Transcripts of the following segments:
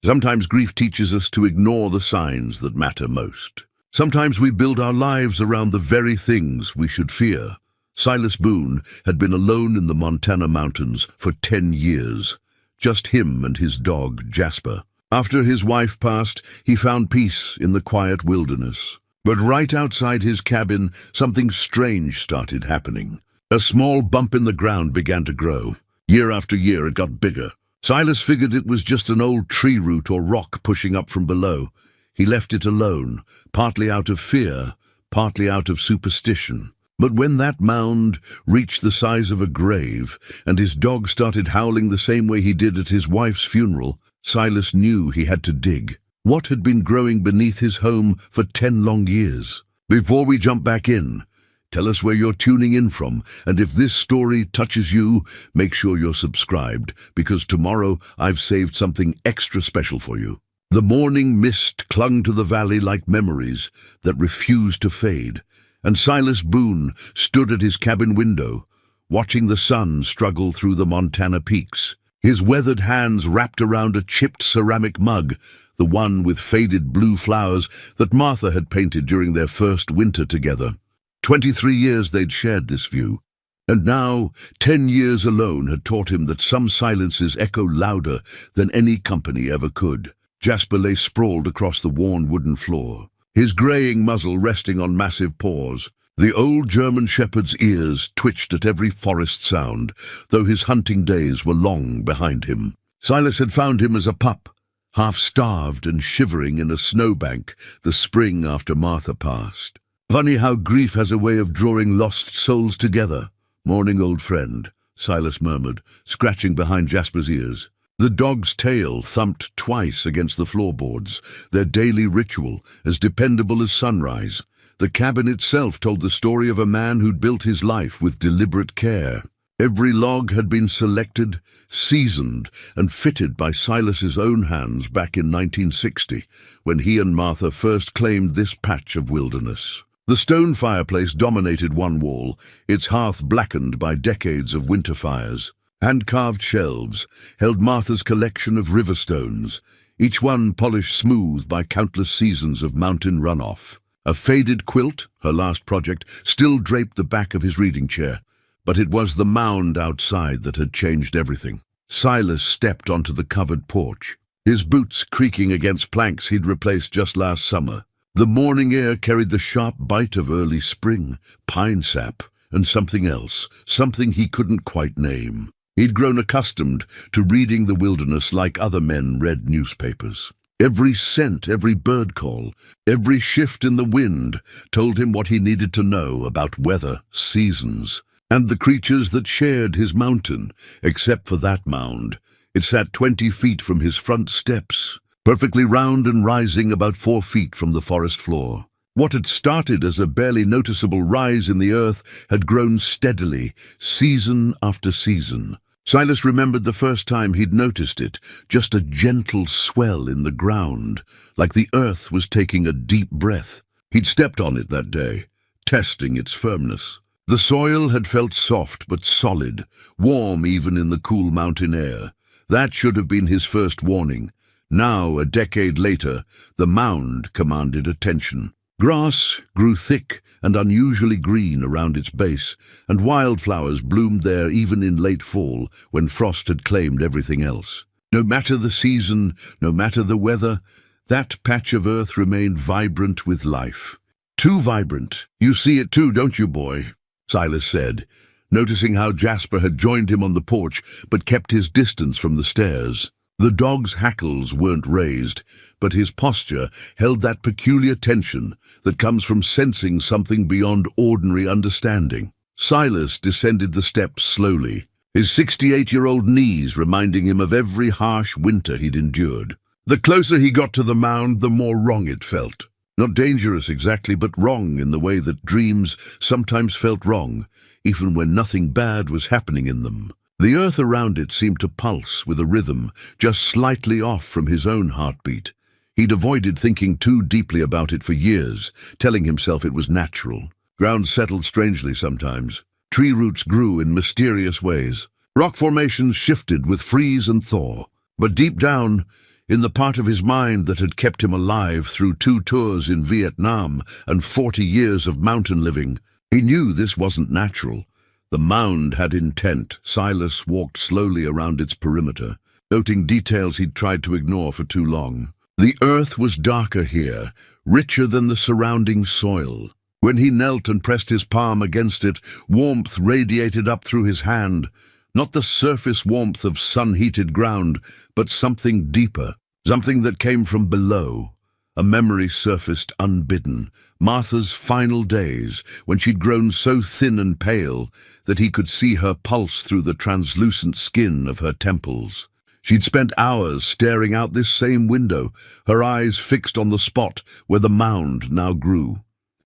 Sometimes grief teaches us to ignore the signs that matter most. Sometimes we build our lives around the very things we should fear. Silas Boone had been alone in the Montana mountains for 10 years. Just him and his dog, Jasper. After his wife passed, he found peace in the quiet wilderness. But right outside his cabin, something strange started happening. A small bump in the ground began to grow. Year after year, it got bigger. Silas figured it was just an old tree root or rock pushing up from below. He left it alone, partly out of fear, partly out of superstition. But when that mound reached the size of a grave, and his dog started howling the same way he did at his wife's funeral, Silas knew he had to dig. What had been growing beneath his home for 10 long years? Before we jump back in, tell us where you're tuning in from, and if this story touches you, make sure you're subscribed, because tomorrow I've saved something extra special for you. The morning mist clung to the valley like memories that refused to fade, and Silas Boone stood at his cabin window, watching the sun struggle through the Montana peaks. His weathered hands wrapped around a chipped ceramic mug, the one with faded blue flowers that Martha had painted during their first winter together. 23 years they'd shared this view, and now 10 years alone had taught him that some silences echo louder than any company ever could. Jasper lay sprawled across the worn wooden floor, his graying muzzle resting on massive paws. The old German shepherd's ears twitched at every forest sound, though his hunting days were long behind him. Silas had found him as a pup, half-starved and shivering in a snowbank the spring after Martha passed. Funny how grief has a way of drawing lost souls together. "Morning, old friend," Silas murmured, scratching behind Jasper's ears. The dog's tail thumped twice against the floorboards, their daily ritual, as dependable as sunrise. The cabin itself told the story of a man who'd built his life with deliberate care. Every log had been selected, seasoned, and fitted by Silas's own hands back in 1960, when he and Martha first claimed this patch of wilderness. The stone fireplace dominated one wall, its hearth blackened by decades of winter fires. Hand-carved shelves held Martha's collection of river stones, each one polished smooth by countless seasons of mountain runoff. A faded quilt, her last project, still draped the back of his reading chair, but it was the mound outside that had changed everything. Silas stepped onto the covered porch, his boots creaking against planks he'd replaced just last summer. The morning air carried the sharp bite of early spring, pine sap, and something else, something he couldn't quite name. He'd grown accustomed to reading the wilderness like other men read newspapers. Every scent, every bird call, every shift in the wind told him what he needed to know about weather, seasons, and the creatures that shared his mountain, except for that mound. It sat 20 feet from his front steps, perfectly round and rising about 4 feet from the forest floor. What had started as a barely noticeable rise in the earth had grown steadily, season after season. Silas remembered the first time he'd noticed it, just a gentle swell in the ground, like the earth was taking a deep breath. He'd stepped on it that day, testing its firmness. The soil had felt soft but solid, warm even in the cool mountain air. That should have been his first warning. Now, a decade later, the mound commanded attention. Grass grew thick and unusually green around its base, and wildflowers bloomed there even in late fall when frost had claimed everything else. No matter the season, no matter the weather, that patch of earth remained vibrant with life. "Too vibrant. You see it too, don't you, boy?" Silas said, noticing how Jasper had joined him on the porch but kept his distance from the stairs. The dog's hackles weren't raised, but his posture held that peculiar tension that comes from sensing something beyond ordinary understanding. Silas descended the steps slowly, his 68-year-old knees reminding him of every harsh winter he'd endured. The closer he got to the mound, the more wrong it felt. Not dangerous exactly, but wrong in the way that dreams sometimes felt wrong, even when nothing bad was happening in them. The earth around it seemed to pulse with a rhythm just slightly off from his own heartbeat. He'd avoided thinking too deeply about it for years, telling himself it was natural. Ground settled strangely sometimes. Tree roots grew in mysterious ways. Rock formations shifted with freeze and thaw. But deep down, in the part of his mind that had kept him alive through 2 tours in Vietnam and 40 years of mountain living. He knew this wasn't natural. The mound had intent. Silas walked slowly around its perimeter, noting details he'd tried to ignore for too long. The earth was darker here, richer than the surrounding soil. When he knelt and pressed his palm against it, warmth radiated up through his hand. Not the surface warmth of sun-heated ground, but something deeper, something that came from below. A memory surfaced unbidden. Martha's final days, when she'd grown so thin and pale that he could see her pulse through the translucent skin of her temples. She'd spent hours staring out this same window, her eyes fixed on the spot where the mound now grew.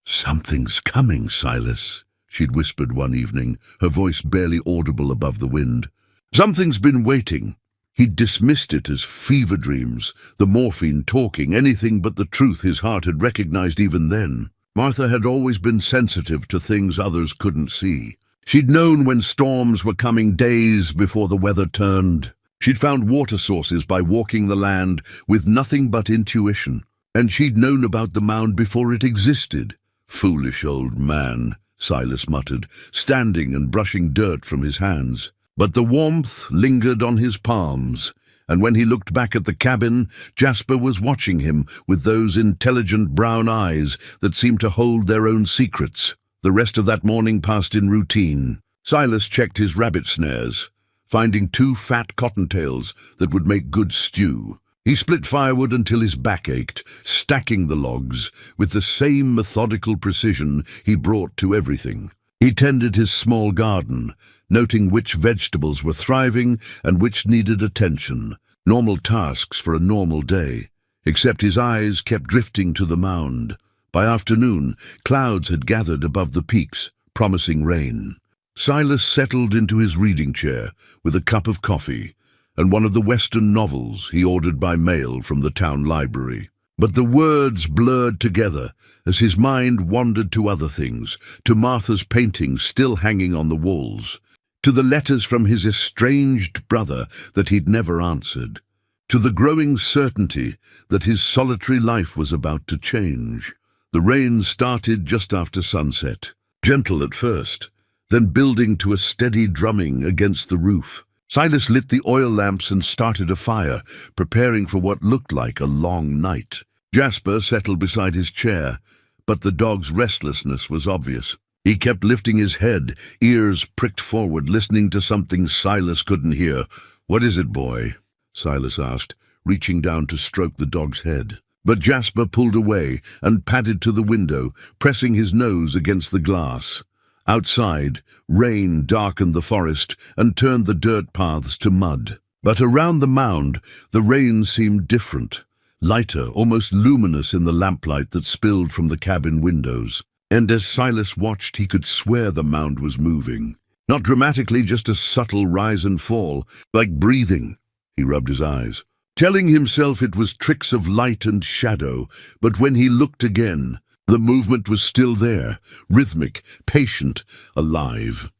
"Something's coming, Silas," she'd whispered one evening, her voice barely audible above the wind. Something's been waiting. He'd dismissed it as fever dreams, the morphine talking, anything but the truth his heart had recognized even then. Martha had always been sensitive to things others couldn't see. She'd known when storms were coming days before the weather turned. She'd found water sources by walking the land with nothing but intuition, and she'd known about the mound before it existed. "Foolish old man," Silas muttered, standing and brushing dirt from his hands. But the warmth lingered on his palms, and when he looked back at the cabin, Jasper was watching him with those intelligent brown eyes that seemed to hold their own secrets. The rest of that morning passed in routine. Silas checked his rabbit snares, finding 2 fat cottontails that would make good stew. He split firewood until his back ached, stacking the logs with the same methodical precision he brought to everything. He tended his small garden, noting which vegetables were thriving and which needed attention. Normal tasks for a normal day, except his eyes kept drifting to the mound. By afternoon, clouds had gathered above the peaks, promising rain. Silas settled into his reading chair with a cup of coffee and one of the Western novels he ordered by mail from the town library. But the words blurred together as his mind wandered to other things, to Martha's paintings still hanging on the walls, to the letters from his estranged brother that he'd never answered, to the growing certainty that his solitary life was about to change. The rain started just after sunset, gentle at first, then building to a steady drumming against the roof. Silas lit the oil lamps and started a fire, preparing for what looked like a long night. Jasper settled beside his chair, but the dog's restlessness was obvious. He kept lifting his head, ears pricked forward, listening to something Silas couldn't hear. "What is it, boy?" Silas asked, reaching down to stroke the dog's head. But Jasper pulled away and padded to the window, pressing his nose against the glass. Outside, rain darkened the forest and turned the dirt paths to mud. But around the mound, the rain seemed different, lighter, almost luminous in the lamplight that spilled from the cabin windows. And as Silas watched, he could swear the mound was moving. Not dramatically, just a subtle rise and fall, like breathing. He rubbed his eyes, telling himself it was tricks of light and shadow, but when he looked again, the movement was still there, rhythmic, patient, alive.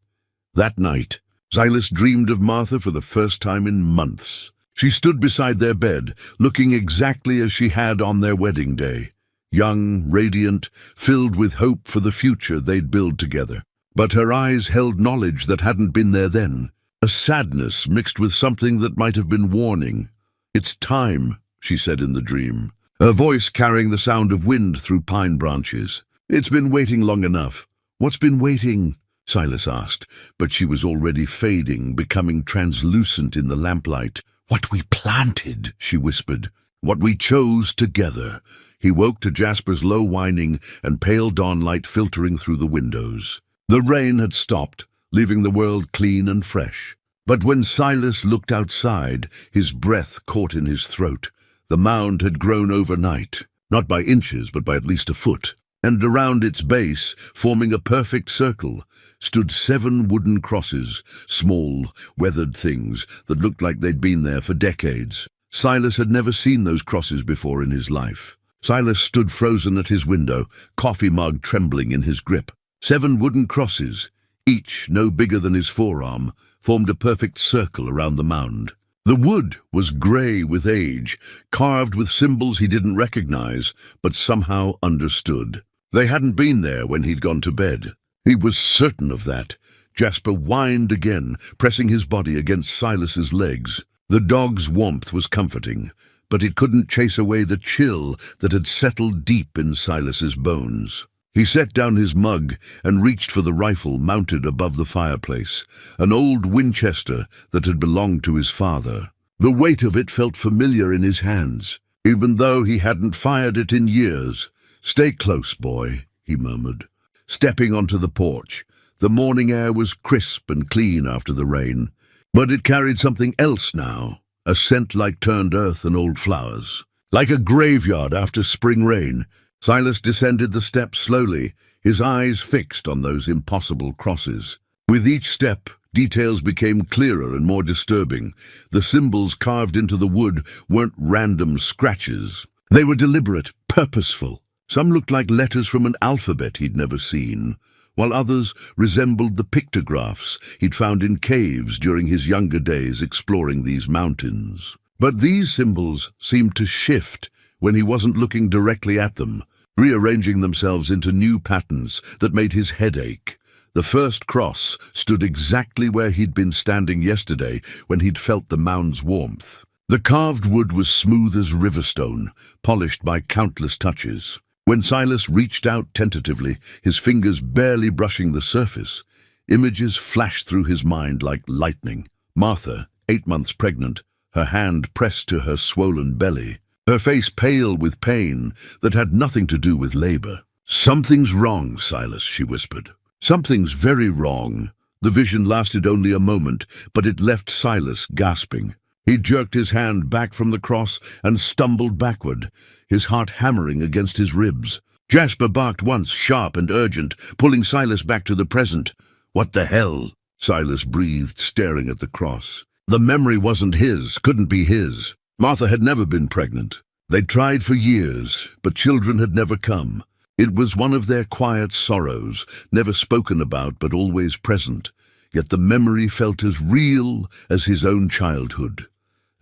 That night, Silas dreamed of Martha for the first time in months. She stood beside their bed, looking exactly as she had on their wedding day. Young, radiant, filled with hope for the future they'd build together. But her eyes held knowledge that hadn't been there then, a sadness mixed with something that might have been warning. "It's time," she said in the dream, her voice carrying the sound of wind through pine branches. "It's been waiting long enough." "What's been waiting?" Silas asked, but she was already fading, becoming translucent in the lamplight. "What we planted," she whispered. "What we chose together." He woke to Jasper's low whining and pale dawnlight filtering through the windows. The rain had stopped, leaving the world clean and fresh. But when Silas looked outside, his breath caught in his throat. The mound had grown overnight, not by inches, but by at least a foot. And around its base, forming a perfect circle, stood 7 wooden crosses, small, weathered things that looked like they'd been there for decades. Silas had never seen those crosses before in his life. Silas stood frozen at his window, coffee mug trembling in his grip. 7 wooden crosses, each no bigger than his forearm, formed a perfect circle around the mound. The wood was grey with age, carved with symbols he didn't recognize, but somehow understood. They hadn't been there when he'd gone to bed. He was certain of that. Jasper whined again, pressing his body against Silas's legs. The dog's warmth was comforting, but it couldn't chase away the chill that had settled deep in Silas's bones. He set down his mug and reached for the rifle mounted above the fireplace, an old Winchester that had belonged to his father. The weight of it felt familiar in his hands, even though he hadn't fired it in years. "Stay close, boy," he murmured. Stepping onto the porch, the morning air was crisp and clean after the rain, but it carried something else now, a scent like turned earth and old flowers. Like a graveyard after spring rain, Silas descended the steps slowly, his eyes fixed on those impossible crosses. With each step, details became clearer and more disturbing. The symbols carved into the wood weren't random scratches. They were deliberate, purposeful. Some looked like letters from an alphabet he'd never seen, while others resembled the pictographs he'd found in caves during his younger days exploring these mountains. But these symbols seemed to shift when he wasn't looking directly at them, rearranging themselves into new patterns that made his head ache. The first cross stood exactly where he'd been standing yesterday when he'd felt the mound's warmth. The carved wood was smooth as riverstone, polished by countless touches. When Silas reached out tentatively, his fingers barely brushing the surface, images flashed through his mind like lightning. Martha, 8 months pregnant, her hand pressed to her swollen belly, her face pale with pain that had nothing to do with labor. "Something's wrong, Silas," she whispered. "Something's very wrong." The vision lasted only a moment, but it left Silas gasping. He jerked his hand back from the cross and stumbled backward, his heart hammering against his ribs. Jasper barked once, sharp and urgent, pulling Silas back to the present. "What the hell?" Silas breathed, staring at the cross. The memory wasn't his, couldn't be his. Martha had never been pregnant. They'd tried for years, but children had never come. It was one of their quiet sorrows, never spoken about but always present. Yet the memory felt as real as his own childhood,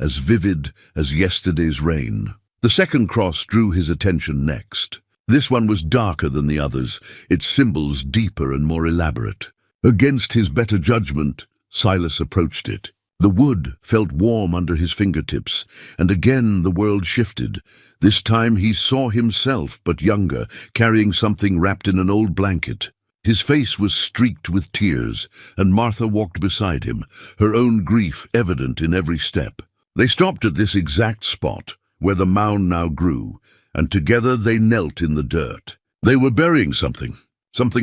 as vivid as yesterday's rain. The second cross drew his attention next. This one was darker than the others, its symbols deeper and more elaborate. Against his better judgment, Silas approached it. The wood felt warm under his fingertips, and again the world shifted. This time he saw himself, but younger, carrying something wrapped in an old blanket. His face was streaked with tears, and Martha walked beside him, her own grief evident in every step. They stopped at this exact spot, where the mound now grew, and together they knelt in the dirt. They were burying something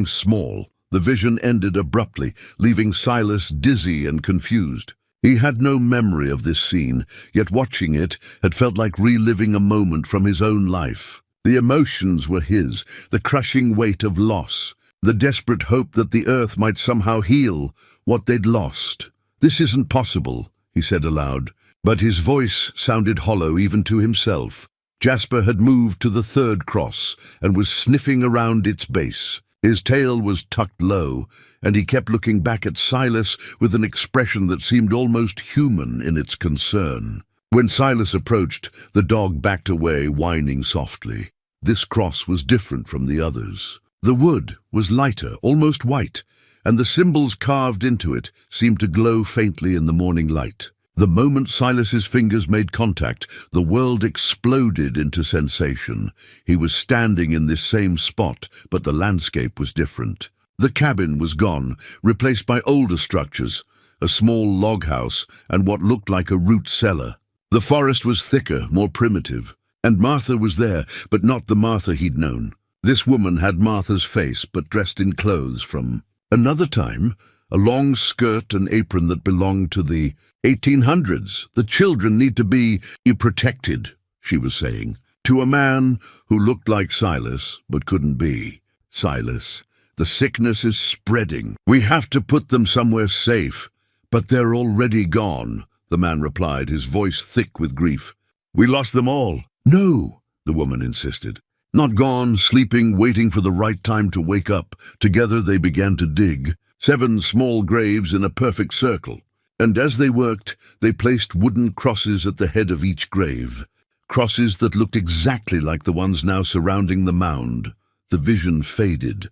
small. The vision ended abruptly, leaving Silas dizzy and confused. He had no memory of this scene, yet watching it had felt like reliving a moment from his own life. The emotions were his, the crushing weight of loss, the desperate hope that the earth might somehow heal what they'd lost. "This isn't possible," he said aloud, but his voice sounded hollow even to himself. Jasper had moved to the third cross and was sniffing around its base. His tail was tucked low, and he kept looking back at Silas with an expression that seemed almost human in its concern. When Silas approached, the dog backed away, whining softly. This cross was different from the others. The wood was lighter, almost white, and the symbols carved into it seemed to glow faintly in the morning light. The moment Silas's fingers made contact, the world exploded into sensation. He was standing in this same spot, but the landscape was different. The cabin was gone, replaced by older structures, a small log house and what looked like a root cellar. The forest was thicker, more primitive, and Martha was there, but not the Martha he'd known. This woman had Martha's face, but dressed in clothes from another time, a long skirt and apron that belonged to the 1800s. "The children need to be protected," she was saying, to a man who looked like Silas, but couldn't be. "Silas, the sickness is spreading. We have to put them somewhere safe." "But they're already gone," the man replied, his voice thick with grief. "We lost them all." "No," the woman insisted. "Not gone, sleeping, waiting for the right time to wake up." Together they began to dig. 7 small graves in a perfect circle. And as they worked, they placed wooden crosses at the head of each grave, crosses that looked exactly like the ones now surrounding the mound. The vision faded,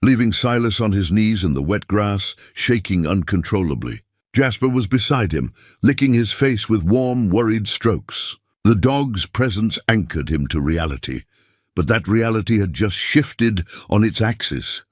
leaving Silas on his knees in the wet grass, shaking uncontrollably. Jasper was beside him, licking his face with warm, worried strokes. The dog's presence anchored him to reality, but that reality had just shifted on its axis.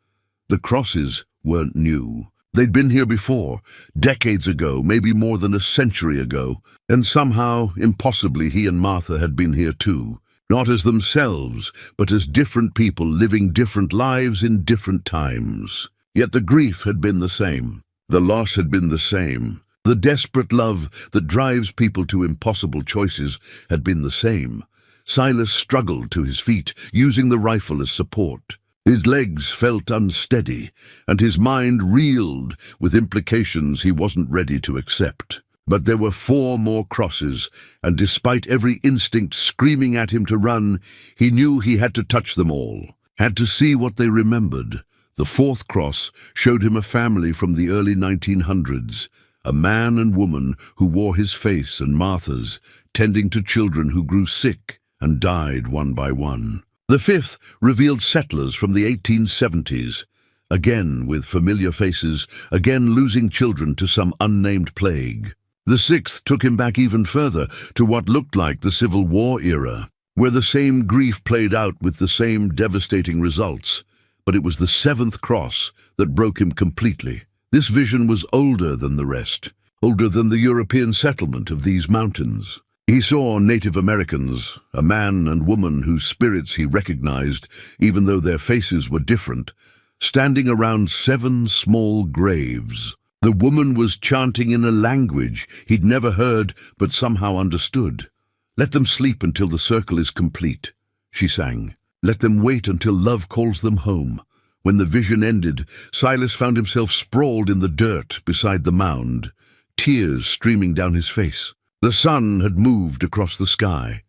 The crosses weren't new. They'd been here before, decades ago, maybe more than a century ago, and somehow, impossibly, he and Martha had been here too. Not as themselves, but as different people living different lives in different times. Yet the grief had been the same. The loss had been the same. The desperate love that drives people to impossible choices had been the same. Silas struggled to his feet, using the rifle as support. His legs felt unsteady, and his mind reeled with implications he wasn't ready to accept. But there were 4 more crosses, and despite every instinct screaming at him to run, he knew he had to touch them all, had to see what they remembered. The 4th cross showed him a family from the early 1900s, a man and woman who wore his face and Martha's, tending to children who grew sick and died one by one. The 5th revealed settlers from the 1870s, again with familiar faces, again losing children to some unnamed plague. The 6th took him back even further to what looked like the Civil War era, where the same grief played out with the same devastating results. But it was the 7th cross that broke him completely. This vision was older than the rest, older than the European settlement of these mountains. He saw Native Americans, a man and woman whose spirits he recognized, even though their faces were different, standing around 7 small graves. The woman was chanting in a language he'd never heard but somehow understood. "Let them sleep until the circle is complete," she sang. "Let them wait until love calls them home." When the vision ended, Silas found himself sprawled in the dirt beside the mound, tears streaming down his face. The sun had moved across the sky.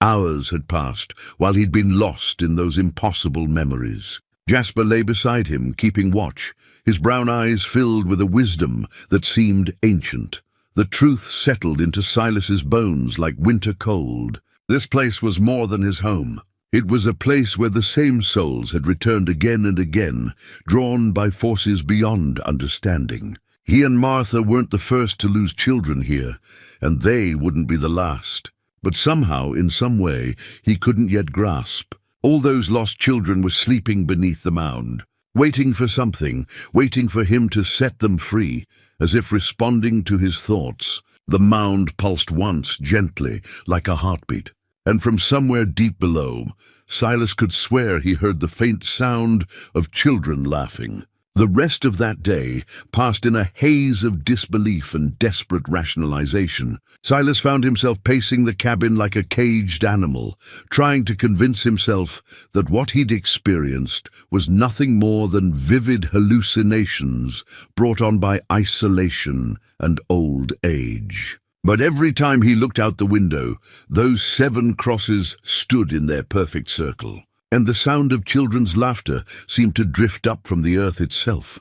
Hours had passed while he'd been lost in those impossible memories. Jasper lay beside him, keeping watch, his brown eyes filled with a wisdom that seemed ancient. The truth settled into Silas's bones like winter cold. This place was more than his home. It was a place where the same souls had returned again and again, drawn by forces beyond understanding. He and Martha weren't the first to lose children here, and they wouldn't be the last. But somehow, in some way, he couldn't yet grasp. All those lost children were sleeping beneath the mound, waiting for something, waiting for him to set them free, as if responding to his thoughts. The mound pulsed once, gently, like a heartbeat. And from somewhere deep below, Silas could swear he heard the faint sound of children laughing. The rest of that day passed in a haze of disbelief and desperate rationalization. Silas found himself pacing the cabin like a caged animal, trying to convince himself that what he'd experienced was nothing more than vivid hallucinations brought on by isolation and old age. But every time he looked out the window, those 7 crosses stood in their perfect circle, and the sound of children's laughter seemed to drift up from the earth itself.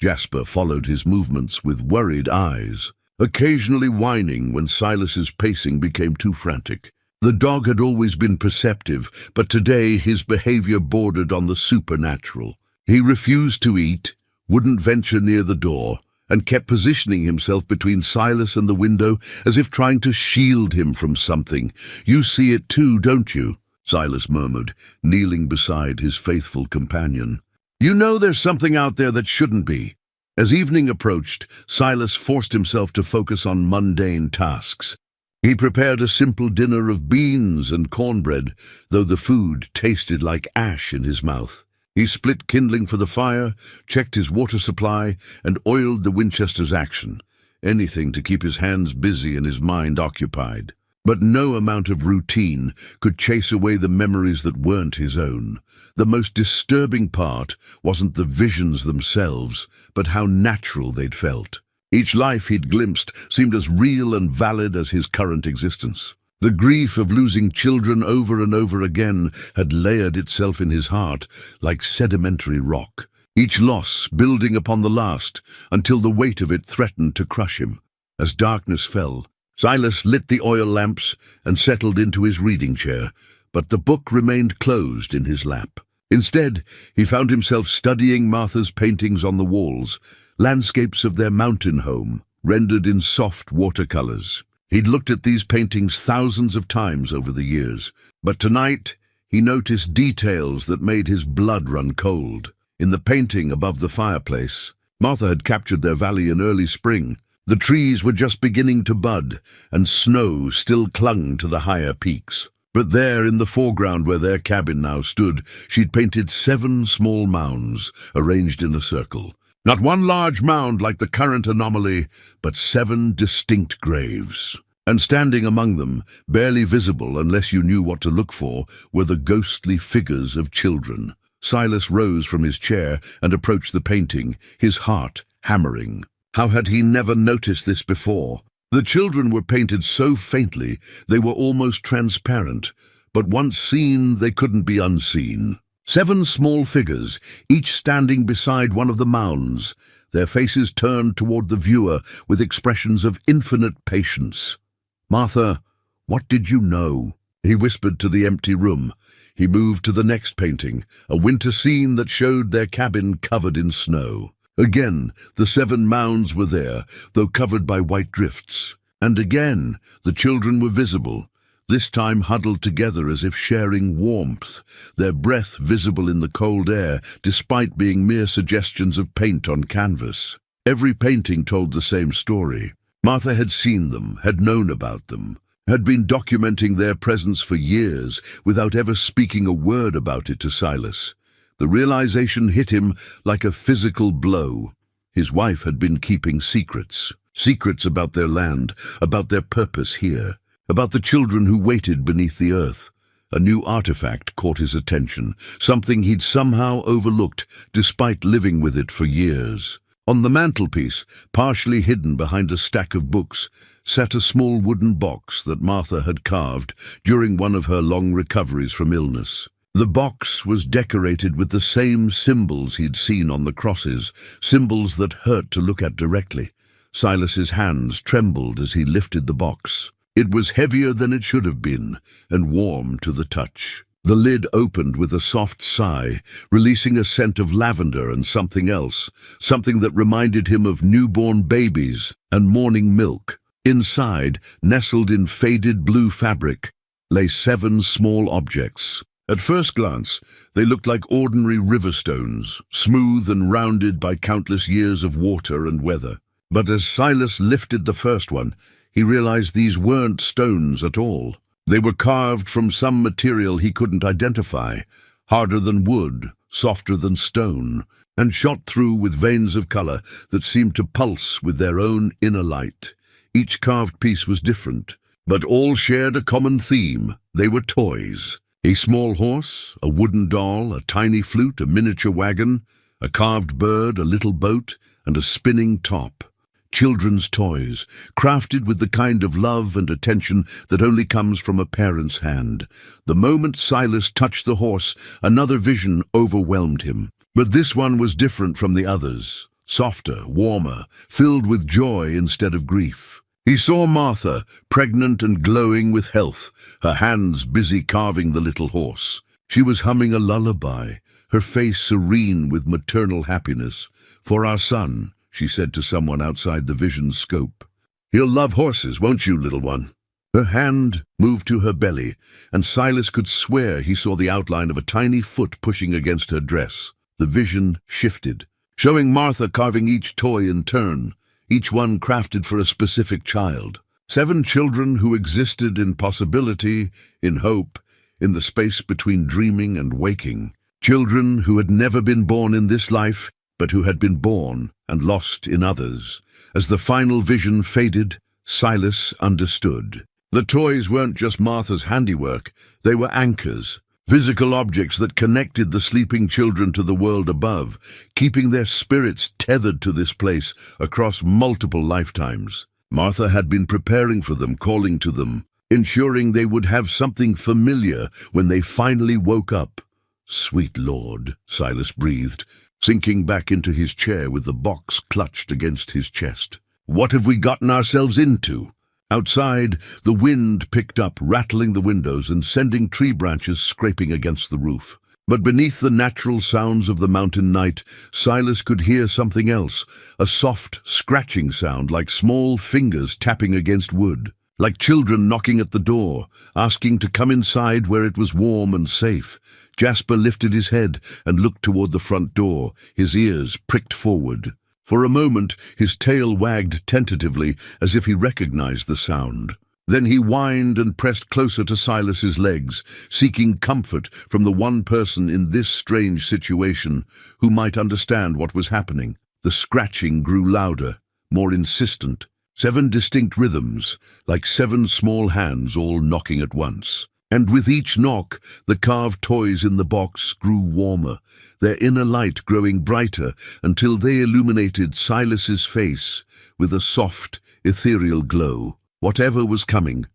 Jasper followed his movements with worried eyes, occasionally whining when Silas's pacing became too frantic. The dog had always been perceptive, but today his behavior bordered on the supernatural. He refused to eat, wouldn't venture near the door, and kept positioning himself between Silas and the window as if trying to shield him from something. "You see it too, don't you?" Silas murmured, kneeling beside his faithful companion. "You know there's something out there that shouldn't be." As evening approached, Silas forced himself to focus on mundane tasks. He prepared a simple dinner of beans and cornbread, though the food tasted like ash in his mouth. He split kindling for the fire, checked his water supply, and oiled the Winchester's action. Anything to keep his hands busy and his mind occupied. But no amount of routine could chase away the memories that weren't his own. The most disturbing part wasn't the visions themselves, but how natural they'd felt. Each life he'd glimpsed seemed as real and valid as his current existence. The grief of losing children over and over again had layered itself in his heart like sedimentary rock, each loss building upon the last until the weight of it threatened to crush him. As darkness fell, Silas lit the oil lamps and settled into his reading chair, but the book remained closed in his lap. Instead, he found himself studying Martha's paintings on the walls, landscapes of their mountain home, rendered in soft watercolors. He'd looked at these paintings thousands of times over the years, but tonight he noticed details that made his blood run cold. In the painting above the fireplace, Martha had captured their valley in early spring. The trees were just beginning to bud, and snow still clung to the higher peaks. But there, in the foreground where their cabin now stood, she'd painted 7 small mounds, arranged in a circle. Not one large mound like the current anomaly, but 7 distinct graves. And standing among them, barely visible unless you knew what to look for, were the ghostly figures of children. Silas rose from his chair and approached the painting, his heart hammering. How had he never noticed this before? The children were painted so faintly they were almost transparent, but once seen they couldn't be unseen. 7 small figures, each standing beside one of the mounds, their faces turned toward the viewer with expressions of infinite patience. "Martha, what did you know?" he whispered to the empty room. He moved to the next painting, a winter scene that showed their cabin covered in snow. Again, the 7 mounds were there, though covered by white drifts. And again, the children were visible, this time huddled together as if sharing warmth, their breath visible in the cold air, despite being mere suggestions of paint on canvas. Every painting told the same story. Martha had seen them, had known about them, had been documenting their presence for years without ever speaking a word about it to Silas. The realization hit him like a physical blow. His wife had been keeping secrets. Secrets about their land, about their purpose here, about the children who waited beneath the earth. A new artifact caught his attention, something he'd somehow overlooked despite living with it for years. On the mantelpiece, partially hidden behind a stack of books, sat a small wooden box that Martha had carved during one of her long recoveries from illness. The box was decorated with the same symbols he'd seen on the crosses, symbols that hurt to look at directly. Silas's hands trembled as he lifted the box. It was heavier than it should have been, and warm to the touch. The lid opened with a soft sigh, releasing a scent of lavender and something else, something that reminded him of newborn babies and morning milk. Inside, nestled in faded blue fabric, lay 7 small objects. At first glance, they looked like ordinary river stones, smooth and rounded by countless years of water and weather. But as Silas lifted the first one, he realized these weren't stones at all. They were carved from some material he couldn't identify, harder than wood, softer than stone, and shot through with veins of color that seemed to pulse with their own inner light. Each carved piece was different, but all shared a common theme. They were toys. A small horse, a wooden doll, a tiny flute, a miniature wagon, a carved bird, a little boat, and a spinning top. Children's toys, crafted with the kind of love and attention that only comes from a parent's hand. The moment Silas touched the horse, another vision overwhelmed him. But this one was different from the others, softer, warmer, filled with joy instead of grief. He saw Martha, pregnant and glowing with health, her hands busy carving the little horse. She was humming a lullaby, her face serene with maternal happiness. "For our son," she said to someone outside the vision's scope. "He'll love horses, won't you, little one?" Her hand moved to her belly, and Silas could swear he saw the outline of a tiny foot pushing against her dress. The vision shifted, showing Martha carving each toy in turn, each one crafted for a specific child. 7 children who existed in possibility, in hope, in the space between dreaming and waking. Children who had never been born in this life, but who had been born and lost in others. As the final vision faded, Silas understood. The toys weren't just Martha's handiwork, they were anchors, physical objects that connected the sleeping children to the world above, keeping their spirits tethered to this place across multiple lifetimes. Martha had been preparing for them, calling to them, ensuring they would have something familiar when they finally woke up. "Sweet Lord," Silas breathed, sinking back into his chair with the box clutched against his chest. What have we gotten ourselves into? Outside, the wind picked up, rattling the windows and sending tree branches scraping against the roof. But beneath the natural sounds of the mountain night, Silas could hear something else, a soft, scratching sound like small fingers tapping against wood, like children knocking at the door, asking to come inside where it was warm and safe. Jasper lifted his head and looked toward the front door, his ears pricked forward. For a moment, his tail wagged tentatively as if he recognized the sound. Then he whined and pressed closer to Silas's legs, seeking comfort from the one person in this strange situation who might understand what was happening. The scratching grew louder, more insistent. 7 distinct rhythms, like 7 small hands all knocking at once. And with each knock, the carved toys in the box grew warmer, their inner light growing brighter until they illuminated Silas's face with a soft, ethereal glow. Whatever was coming,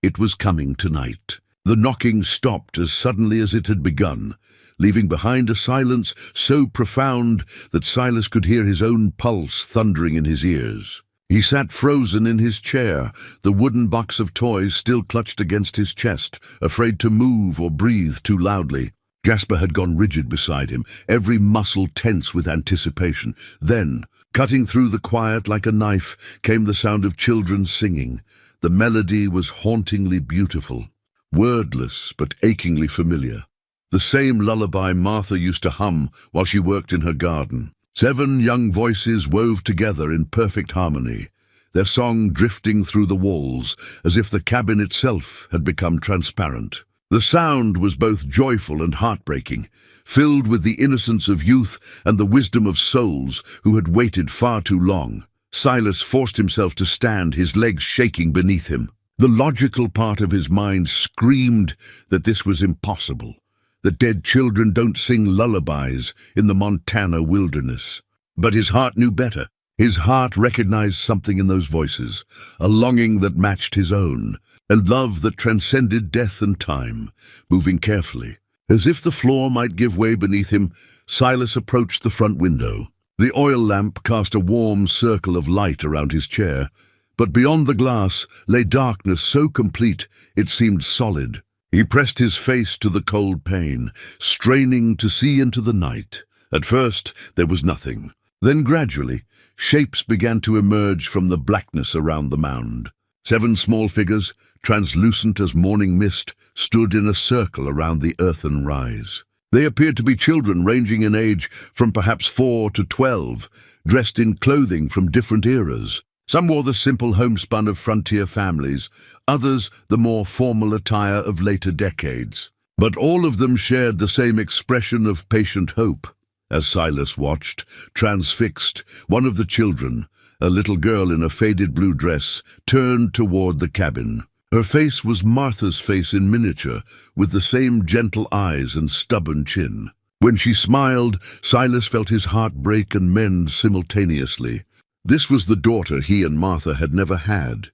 it was coming tonight. The knocking stopped as suddenly as it had begun, leaving behind a silence so profound that Silas could hear his own pulse thundering in his ears. He sat frozen in his chair, the wooden box of toys still clutched against his chest, afraid to move or breathe too loudly. Jasper had gone rigid beside him, every muscle tense with anticipation. Then, cutting through the quiet like a knife, came the sound of children singing. The melody was hauntingly beautiful, wordless but achingly familiar. The same lullaby Martha used to hum while she worked in her garden. 7 young voices wove together in perfect harmony, their song drifting through the walls as if the cabin itself had become transparent. The sound was both joyful and heartbreaking, filled with the innocence of youth and the wisdom of souls who had waited far too long. Silas forced himself to stand, his legs shaking beneath him. The logical part of his mind screamed that this was impossible. The dead children don't sing lullabies in the Montana wilderness. But his heart knew better. His heart recognized something in those voices, a longing that matched his own, a love that transcended death and time. Moving carefully, as if the floor might give way beneath him, Silas approached the front window. The oil lamp cast a warm circle of light around his chair, but beyond the glass lay darkness so complete it seemed solid. He pressed his face to the cold pane, straining to see into the night. At first, there was nothing. Then gradually, shapes began to emerge from the blackness around the mound. 7 small figures, translucent as morning mist, stood in a circle around the earthen rise. They appeared to be children ranging in age from perhaps 4 to 12, dressed in clothing from different eras. Some wore the simple homespun of frontier families, others the more formal attire of later decades. But all of them shared the same expression of patient hope. As Silas watched, transfixed, one of the children, a little girl in a faded blue dress, turned toward the cabin. Her face was Martha's face in miniature, with the same gentle eyes and stubborn chin. When she smiled, Silas felt his heart break and mend simultaneously. This was the daughter he and Martha had never had,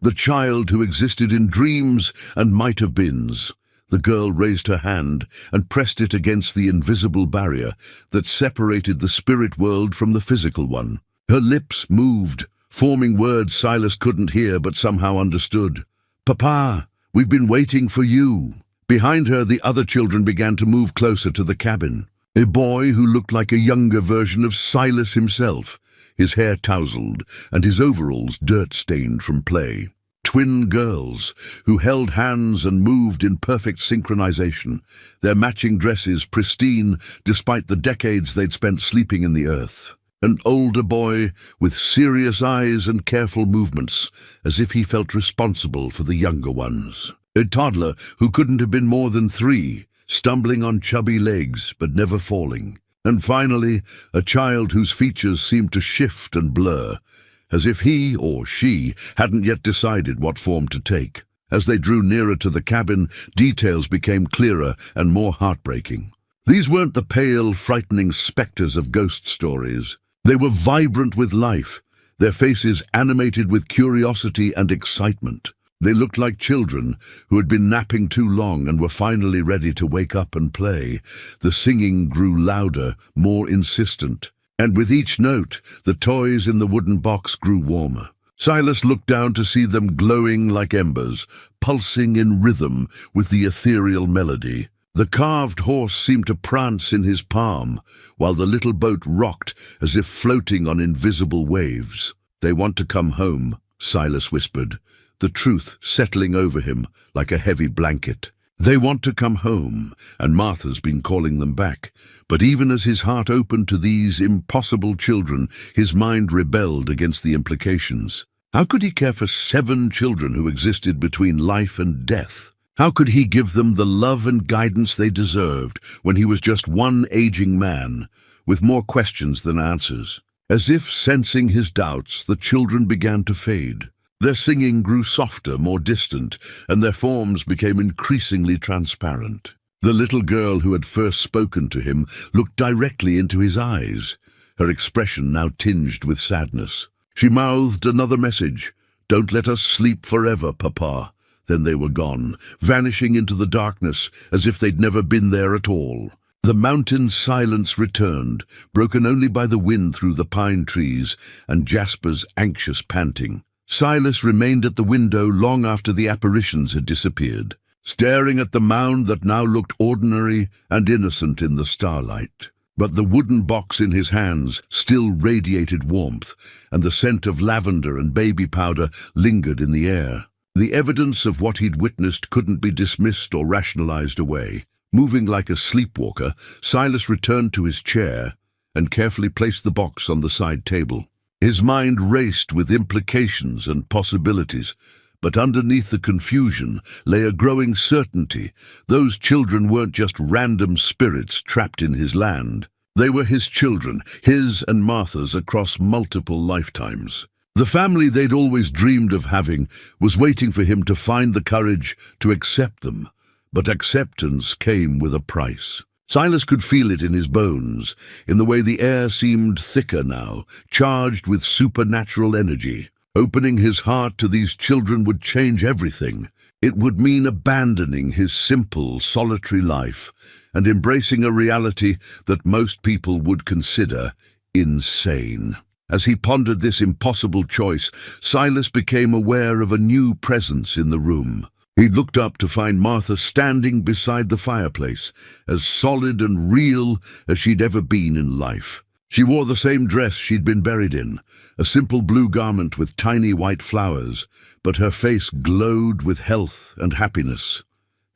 the child who existed in dreams and might-have-beens. The girl raised her hand and pressed it against the invisible barrier that separated the spirit world from the physical one. Her lips moved, forming words Silas couldn't hear but somehow understood. "Papa, we've been waiting for you." Behind her, the other children began to move closer to the cabin. A boy who looked like a younger version of Silas himself, his hair tousled and his overalls dirt-stained from play. Twin girls who held hands and moved in perfect synchronization, their matching dresses pristine despite the decades they'd spent sleeping in the earth. An older boy with serious eyes and careful movements, as if he felt responsible for the younger ones. A toddler who couldn't have been more than 3, stumbling on chubby legs but never falling. And finally, a child whose features seemed to shift and blur, as if he or she hadn't yet decided what form to take. As they drew nearer to the cabin, details became clearer and more heartbreaking. These weren't the pale, frightening specters of ghost stories. They were vibrant with life, their faces animated with curiosity and excitement. They looked like children who had been napping too long and were finally ready to wake up and play. The singing grew louder, more insistent. And with each note, the toys in the wooden box grew warmer. Silas looked down to see them glowing like embers, pulsing in rhythm with the ethereal melody. The carved horse seemed to prance in his palm, while the little boat rocked as if floating on invisible waves. "They want to come home," Silas whispered, the truth settling over him like a heavy blanket. They want to come home, and Martha's been calling them back. But even as his heart opened to these impossible children, his mind rebelled against the implications. How could he care for 7 children who existed between life and death? How could he give them the love and guidance they deserved when he was just one aging man, with more questions than answers? As if sensing his doubts, the children began to fade. Their singing grew softer, more distant, and their forms became increasingly transparent. The little girl who had first spoken to him looked directly into his eyes, her expression now tinged with sadness. She mouthed another message, "Don't let us sleep forever, Papa." Then they were gone, vanishing into the darkness as if they'd never been there at all. The mountain silence returned, broken only by the wind through the pine trees and Jasper's anxious panting. Silas remained at the window long after the apparitions had disappeared, staring at the mound that now looked ordinary and innocent in the starlight. But the wooden box in his hands still radiated warmth, and the scent of lavender and baby powder lingered in the air. The evidence of what he'd witnessed couldn't be dismissed or rationalized away. Moving like a sleepwalker, Silas returned to his chair and carefully placed the box on the side table. His mind raced with implications and possibilities, but underneath the confusion lay a growing certainty. Those children weren't just random spirits trapped in his land. They were his children, his and Martha's, across multiple lifetimes. The family they'd always dreamed of having was waiting for him to find the courage to accept them, but acceptance came with a price. Silas could feel it in his bones, in the way the air seemed thicker now, charged with supernatural energy. Opening his heart to these children would change everything. It would mean abandoning his simple, solitary life and embracing a reality that most people would consider insane. As he pondered this impossible choice, Silas became aware of a new presence in the room. He looked up to find Martha standing beside the fireplace, as solid and real as she'd ever been in life. She wore the same dress she'd been buried in, a simple blue garment with tiny white flowers, but her face glowed with health and happiness.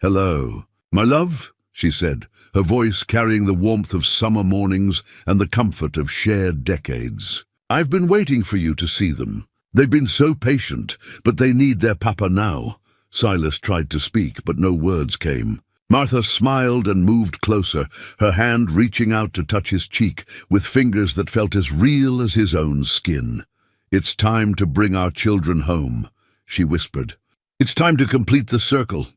"Hello, my love," she said, her voice carrying the warmth of summer mornings and the comfort of shared decades. "I've been waiting for you to see them. They've been so patient, but they need their papa now." Silas tried to speak, but no words came. Martha smiled and moved closer, her hand reaching out to touch his cheek with fingers that felt as real as his own skin. "It's time to bring our children home," she whispered. "It's time to complete the circle."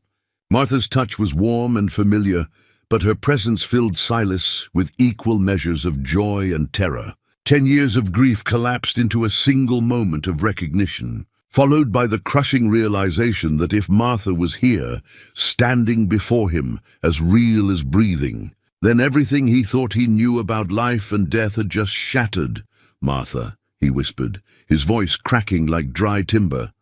Martha's touch was warm and familiar, but her presence filled Silas with equal measures of joy and terror. 10 years of grief collapsed into a single moment of recognition, followed by the crushing realization that if Martha was here, standing before him, as real as breathing, then everything he thought he knew about life and death had just shattered. "Martha," he whispered, his voice cracking like dry timber.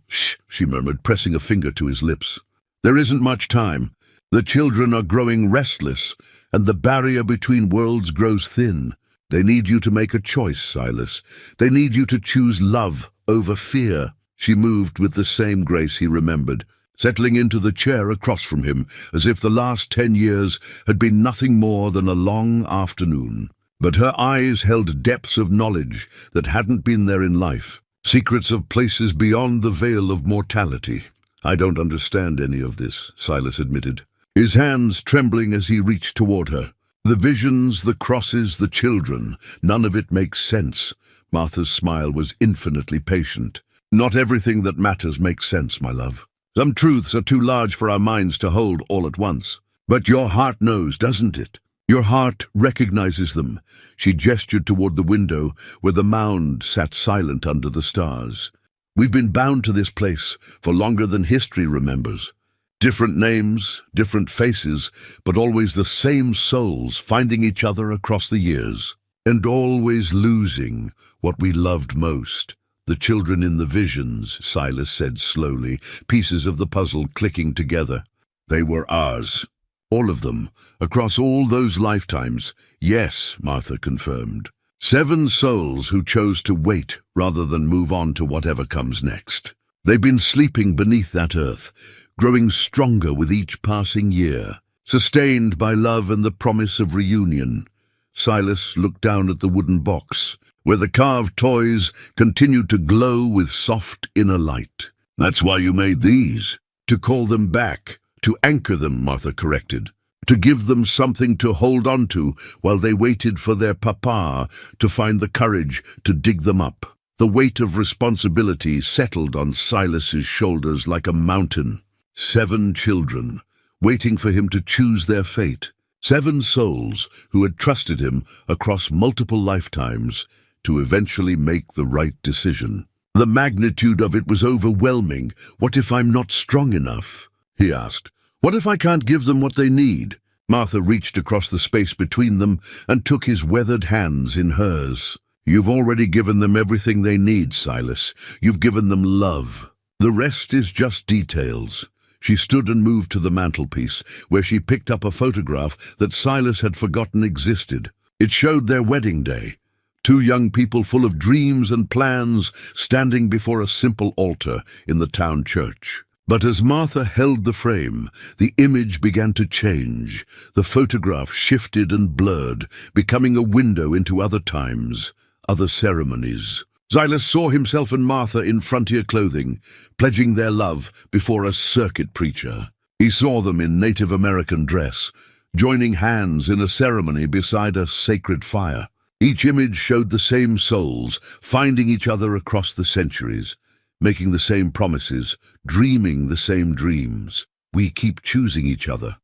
"Shh," she murmured, pressing a finger to his lips. "There isn't much time. The children are growing restless, and the barrier between worlds grows thin. They need you to make a choice, Silas. They need you to choose love over fear." She moved with the same grace he remembered, settling into the chair across from him, as if the last 10 years had been nothing more than a long afternoon. But her eyes held depths of knowledge that hadn't been there in life, secrets of places beyond the veil of mortality. "I don't understand any of this," Silas admitted, his hands trembling as he reached toward her. "The visions, the crosses, the children, none of it makes sense." Martha's smile was infinitely patient. "Not everything that matters makes sense, my love. Some truths are too large for our minds to hold all at once. But your heart knows, doesn't it? Your heart recognizes them." She gestured toward the window where the mound sat silent under the stars. "We've been bound to this place for longer than history remembers. Different names, different faces, but always the same souls finding each other across the years." and always losing what we loved most. The children in the visions, Silas said slowly, pieces of the puzzle clicking together. They were ours. All of them, across all those lifetimes. Yes, Martha confirmed. 7 souls who chose to wait rather than move on to whatever comes next. They've been sleeping beneath that earth, growing stronger with each passing year, sustained by love and the promise of reunion. Silas looked down at the wooden box, where the carved toys continued to glow with soft inner light. That's why you made these. To call them back, to anchor them, Martha corrected. To give them something to hold on to while they waited for their papa to find the courage to dig them up. The weight of responsibility settled on Silas's shoulders like a mountain. 7 children, waiting for him to choose their fate. 7 souls who had trusted him across multiple lifetimes to eventually make the right decision. The magnitude of it was overwhelming. What if I'm not strong enough? He asked. What if I can't give them what they need? Martha reached across the space between them and took his weathered hands in hers. You've already given them everything they need, Silas. You've given them love. The rest is just details. She stood and moved to the mantelpiece, where she picked up a photograph that Silas had forgotten existed. It showed their wedding day. 2 young people full of dreams and plans standing before a simple altar in the town church. But as Martha held the frame, the image began to change. The photograph shifted and blurred, becoming a window into other times, other ceremonies. Silas saw himself and Martha in frontier clothing, pledging their love before a circuit preacher. He saw them in Native American dress, joining hands in a ceremony beside a sacred fire. Each image showed the same souls, finding each other across the centuries, making the same promises, dreaming the same dreams. We keep choosing each other,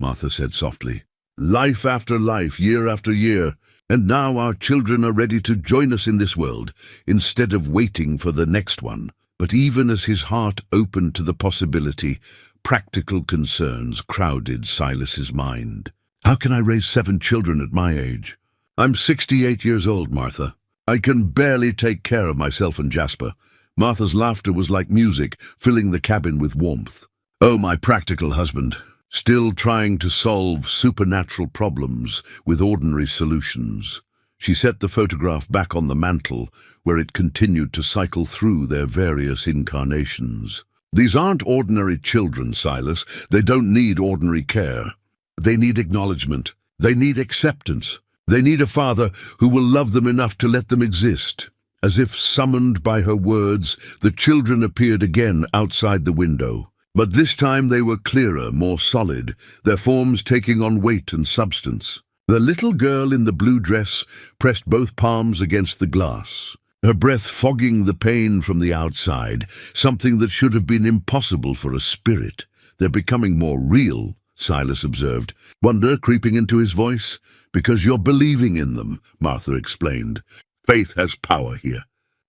Martha said softly. Life after life, year after year, and now our children are ready to join us in this world, instead of waiting for the next one. But even as his heart opened to the possibility, practical concerns crowded Silas's mind. How can I raise 7 children at my age? I'm 68 years old, Martha. I can barely take care of myself and Jasper. Martha's laughter was like music, filling the cabin with warmth. Oh, my practical husband, still trying to solve supernatural problems with ordinary solutions. She set the photograph back on the mantel, where it continued to cycle through their various incarnations. These aren't ordinary children, Silas. They don't need ordinary care. They need acknowledgement. They need acceptance. They need a father who will love them enough to let them exist. As if summoned by her words, the children appeared again outside the window. But this time they were clearer, more solid, their forms taking on weight and substance. The little girl in the blue dress pressed both palms against the glass, her breath fogging the pain from the outside, something that should have been impossible for a spirit. They're becoming more real, Silas observed, wonder creeping into his voice. Because you're believing in them, Martha explained. Faith has power here.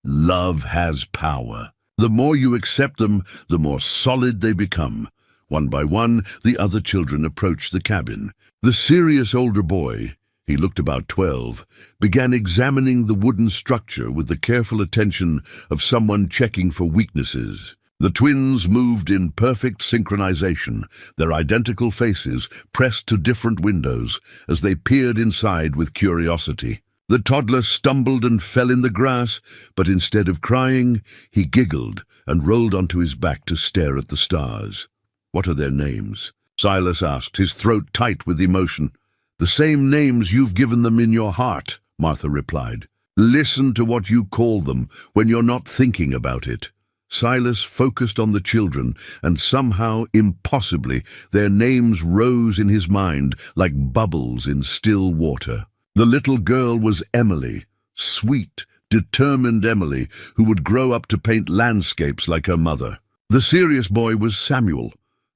Love has power. The more you accept them, the more solid they become. One by one, the other children approached the cabin. The serious older boy, he looked about 12, began examining the wooden structure with the careful attention of someone checking for weaknesses. The twins moved in perfect synchronization, their identical faces pressed to different windows as they peered inside with curiosity. The toddler stumbled and fell in the grass, but instead of crying, he giggled and rolled onto his back to stare at the stars. What are their names? Silas asked, his throat tight with emotion. The same names you've given them in your heart, Martha replied. Listen to what you call them when you're not thinking about it. Silas focused on the children, and somehow, impossibly, their names rose in his mind like bubbles in still water. The little girl was Emily, sweet, determined Emily, who would grow up to paint landscapes like her mother. The serious boy was Samuel,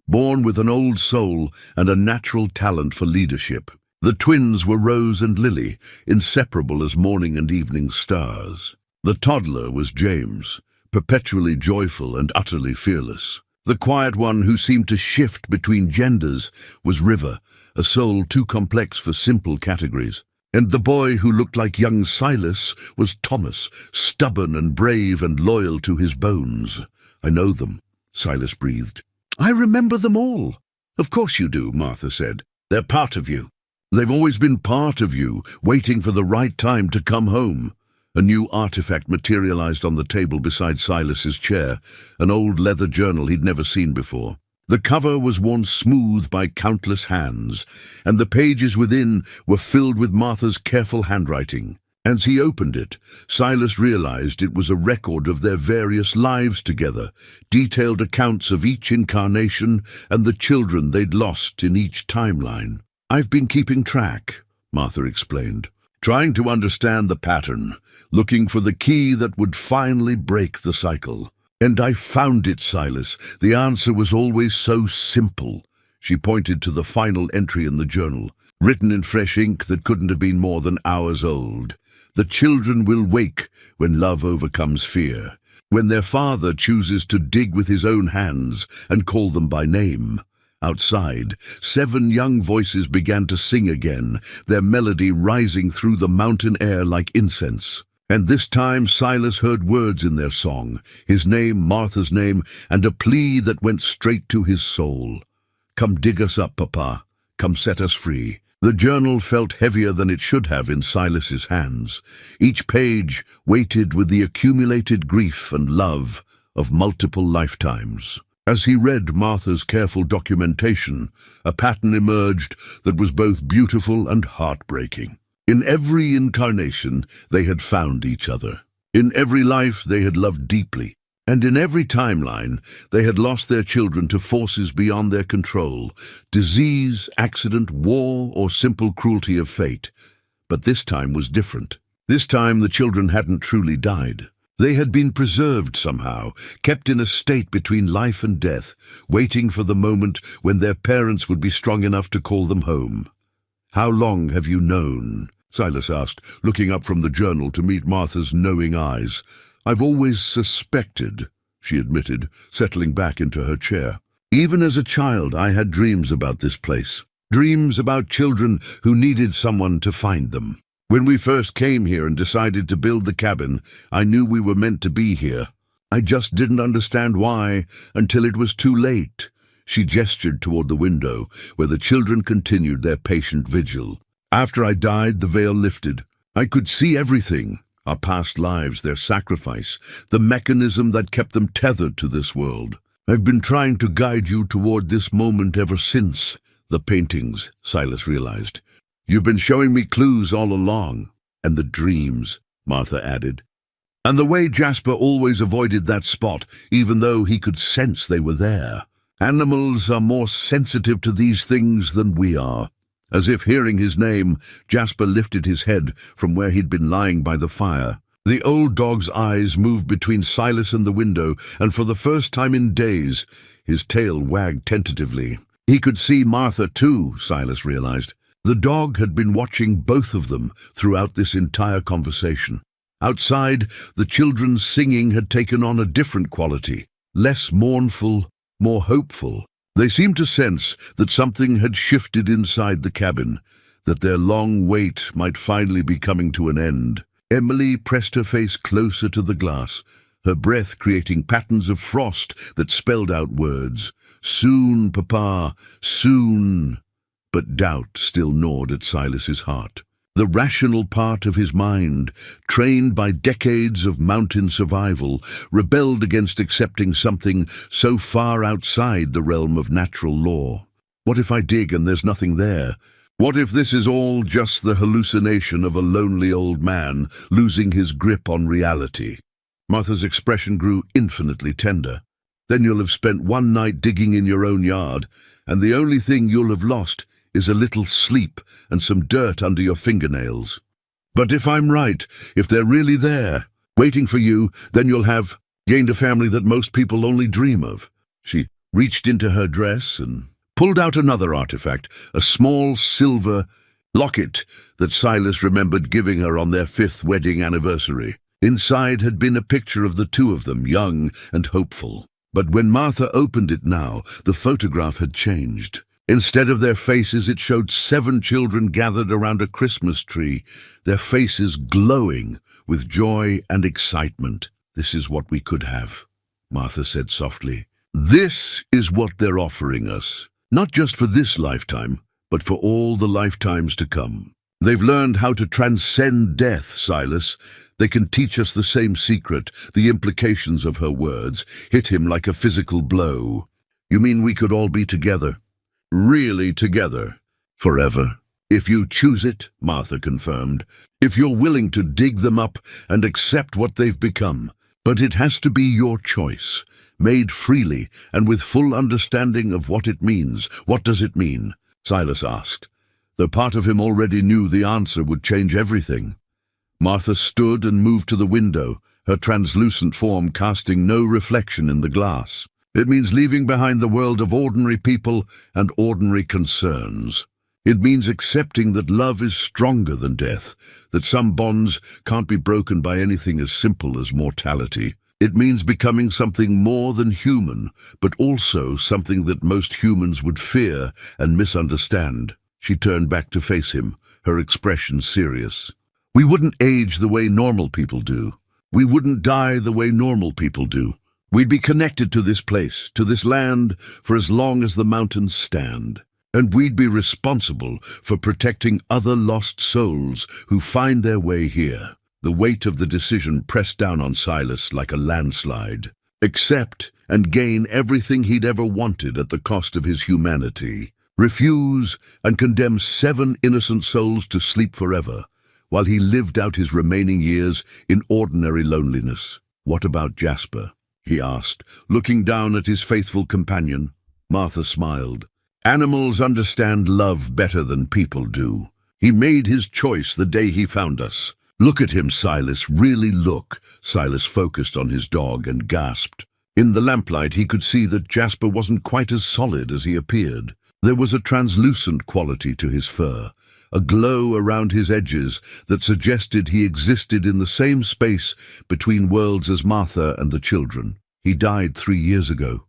born with an old soul and a natural talent for leadership. The twins were Rose and Lily, inseparable as morning and evening stars. The toddler was James, perpetually joyful and utterly fearless. The quiet one who seemed to shift between genders was River, a soul too complex for simple categories. And the boy who looked like young Silas was Thomas, stubborn and brave and loyal to his bones. I know them, Silas breathed. I remember them all. Of course you do, Martha said. They're part of you. They've always been part of you, waiting for the right time to come home. A new artifact materialized on the table beside Silas's chair, an old leather journal he'd never seen before. The cover was worn smooth by countless hands, and the pages within were filled with Martha's careful handwriting. As he opened it, Silas realized it was a record of their various lives together, detailed accounts of each incarnation and the children they'd lost in each timeline. I've been keeping track, Martha explained, trying to understand the pattern, looking for the key that would finally break the cycle. And I found it, Silas. The answer was always so simple. She pointed to the final entry in the journal, written in fresh ink that couldn't have been more than hours old. The children will wake when love overcomes fear, when their father chooses to dig with his own hands and call them by name. Outside, 7 young voices began to sing again, their melody rising through the mountain air like incense. And this time Silas heard words in their song, his name, Martha's name, and a plea that went straight to his soul. Come dig us up, Papa. Come set us free. The journal felt heavier than it should have in Silas's hands, each page weighted with the accumulated grief and love of multiple lifetimes. As he read Martha's careful documentation, a pattern emerged that was both beautiful and heartbreaking. In every incarnation, they had found each other. In every life, they had loved deeply. And in every timeline, they had lost their children to forces beyond their control, disease, accident, war, or simple cruelty of fate. But this time was different. This time, the children hadn't truly died. They had been preserved somehow, kept in a state between life and death, waiting for the moment when their parents would be strong enough to call them home. How long have you known? Silas asked, looking up from the journal to meet Martha's knowing eyes. I've always suspected, she admitted, settling back into her chair. Even as a child, I had dreams about this place. Dreams about children who needed someone to find them. When we first came here and decided to build the cabin, I knew we were meant to be here. I just didn't understand why until it was too late. She gestured toward the window, where the children continued their patient vigil. After I died, the veil lifted. I could see everything. Our past lives, their sacrifice, the mechanism that kept them tethered to this world. I've been trying to guide you toward this moment ever since. The paintings, Silas realized. You've been showing me clues all along. And the dreams, Martha added. And the way Jasper always avoided that spot, even though he could sense they were there. Animals are more sensitive to these things than we are. As if hearing his name, Jasper lifted his head from where he'd been lying by the fire. The old dog's eyes moved between Silas and the window, and for the first time in days, his tail wagged tentatively. He could see Martha too, Silas realized. The dog had been watching both of them throughout this entire conversation. Outside, the children's singing had taken on a different quality, less mournful, more hopeful. They seemed to sense that something had shifted inside the cabin, that their long wait might finally be coming to an end. Emily pressed her face closer to the glass, her breath creating patterns of frost that spelled out words. Soon, Papa, soon. But doubt still gnawed at Silas's heart. The rational part of his mind, trained by decades of mountain survival, rebelled against accepting something so far outside the realm of natural law. What if I dig and there's nothing there? What if this is all just the hallucination of a lonely old man losing his grip on reality? Martha's expression grew infinitely tender. Then you'll have spent one night digging in your own yard, and the only thing you'll have lost is a little sleep and some dirt under your fingernails. But if I'm right, if they're really there, waiting for you, then you'll have gained a family that most people only dream of. She reached into her dress and pulled out another artifact, a small silver locket that Silas remembered giving her on their 5th wedding anniversary. Inside had been a picture of the two of them, young and hopeful. But when Martha opened it now, the photograph had changed. Instead of their faces, it showed 7 children gathered around a Christmas tree, their faces glowing with joy and excitement. "This is what we could have," Martha said softly. "This is what they're offering us, not just for this lifetime, but for all the lifetimes to come. They've learned how to transcend death, Silas. They can teach us the same secret." The implications of her words hit him like a physical blow. "You mean we could all be together? Really together? Forever? If you choose it," Martha confirmed. "If you're willing to dig them up and accept what they've become. But it has to be your choice, made freely and with full understanding of what it means." "What does it mean?" Silas asked. Though part of him already knew the answer would change everything. Martha stood and moved to the window, her translucent form casting no reflection in the glass. "It means leaving behind the world of ordinary people and ordinary concerns. It means accepting that love is stronger than death, that some bonds can't be broken by anything as simple as mortality. It means becoming something more than human, but also something that most humans would fear and misunderstand." She turned back to face him, her expression serious. "We wouldn't age the way normal people do. We wouldn't die the way normal people do. We'd be connected to this place, to this land, for as long as the mountains stand. And we'd be responsible for protecting other lost souls who find their way here." The weight of the decision pressed down on Silas like a landslide. Accept and gain everything he'd ever wanted at the cost of his humanity. Refuse and condemn 7 innocent souls to sleep forever, while he lived out his remaining years in ordinary loneliness. "What about Jasper?" he asked, looking down at his faithful companion. Martha smiled. "Animals understand love better than people do. He made his choice the day he found us. Look at him, Silas, really look." Silas focused on his dog and gasped. In the lamplight he could see that Jasper wasn't quite as solid as he appeared. There was a translucent quality to his fur, a glow around his edges that suggested he existed in the same space between worlds as Martha and the children. "He died 3 years ago,"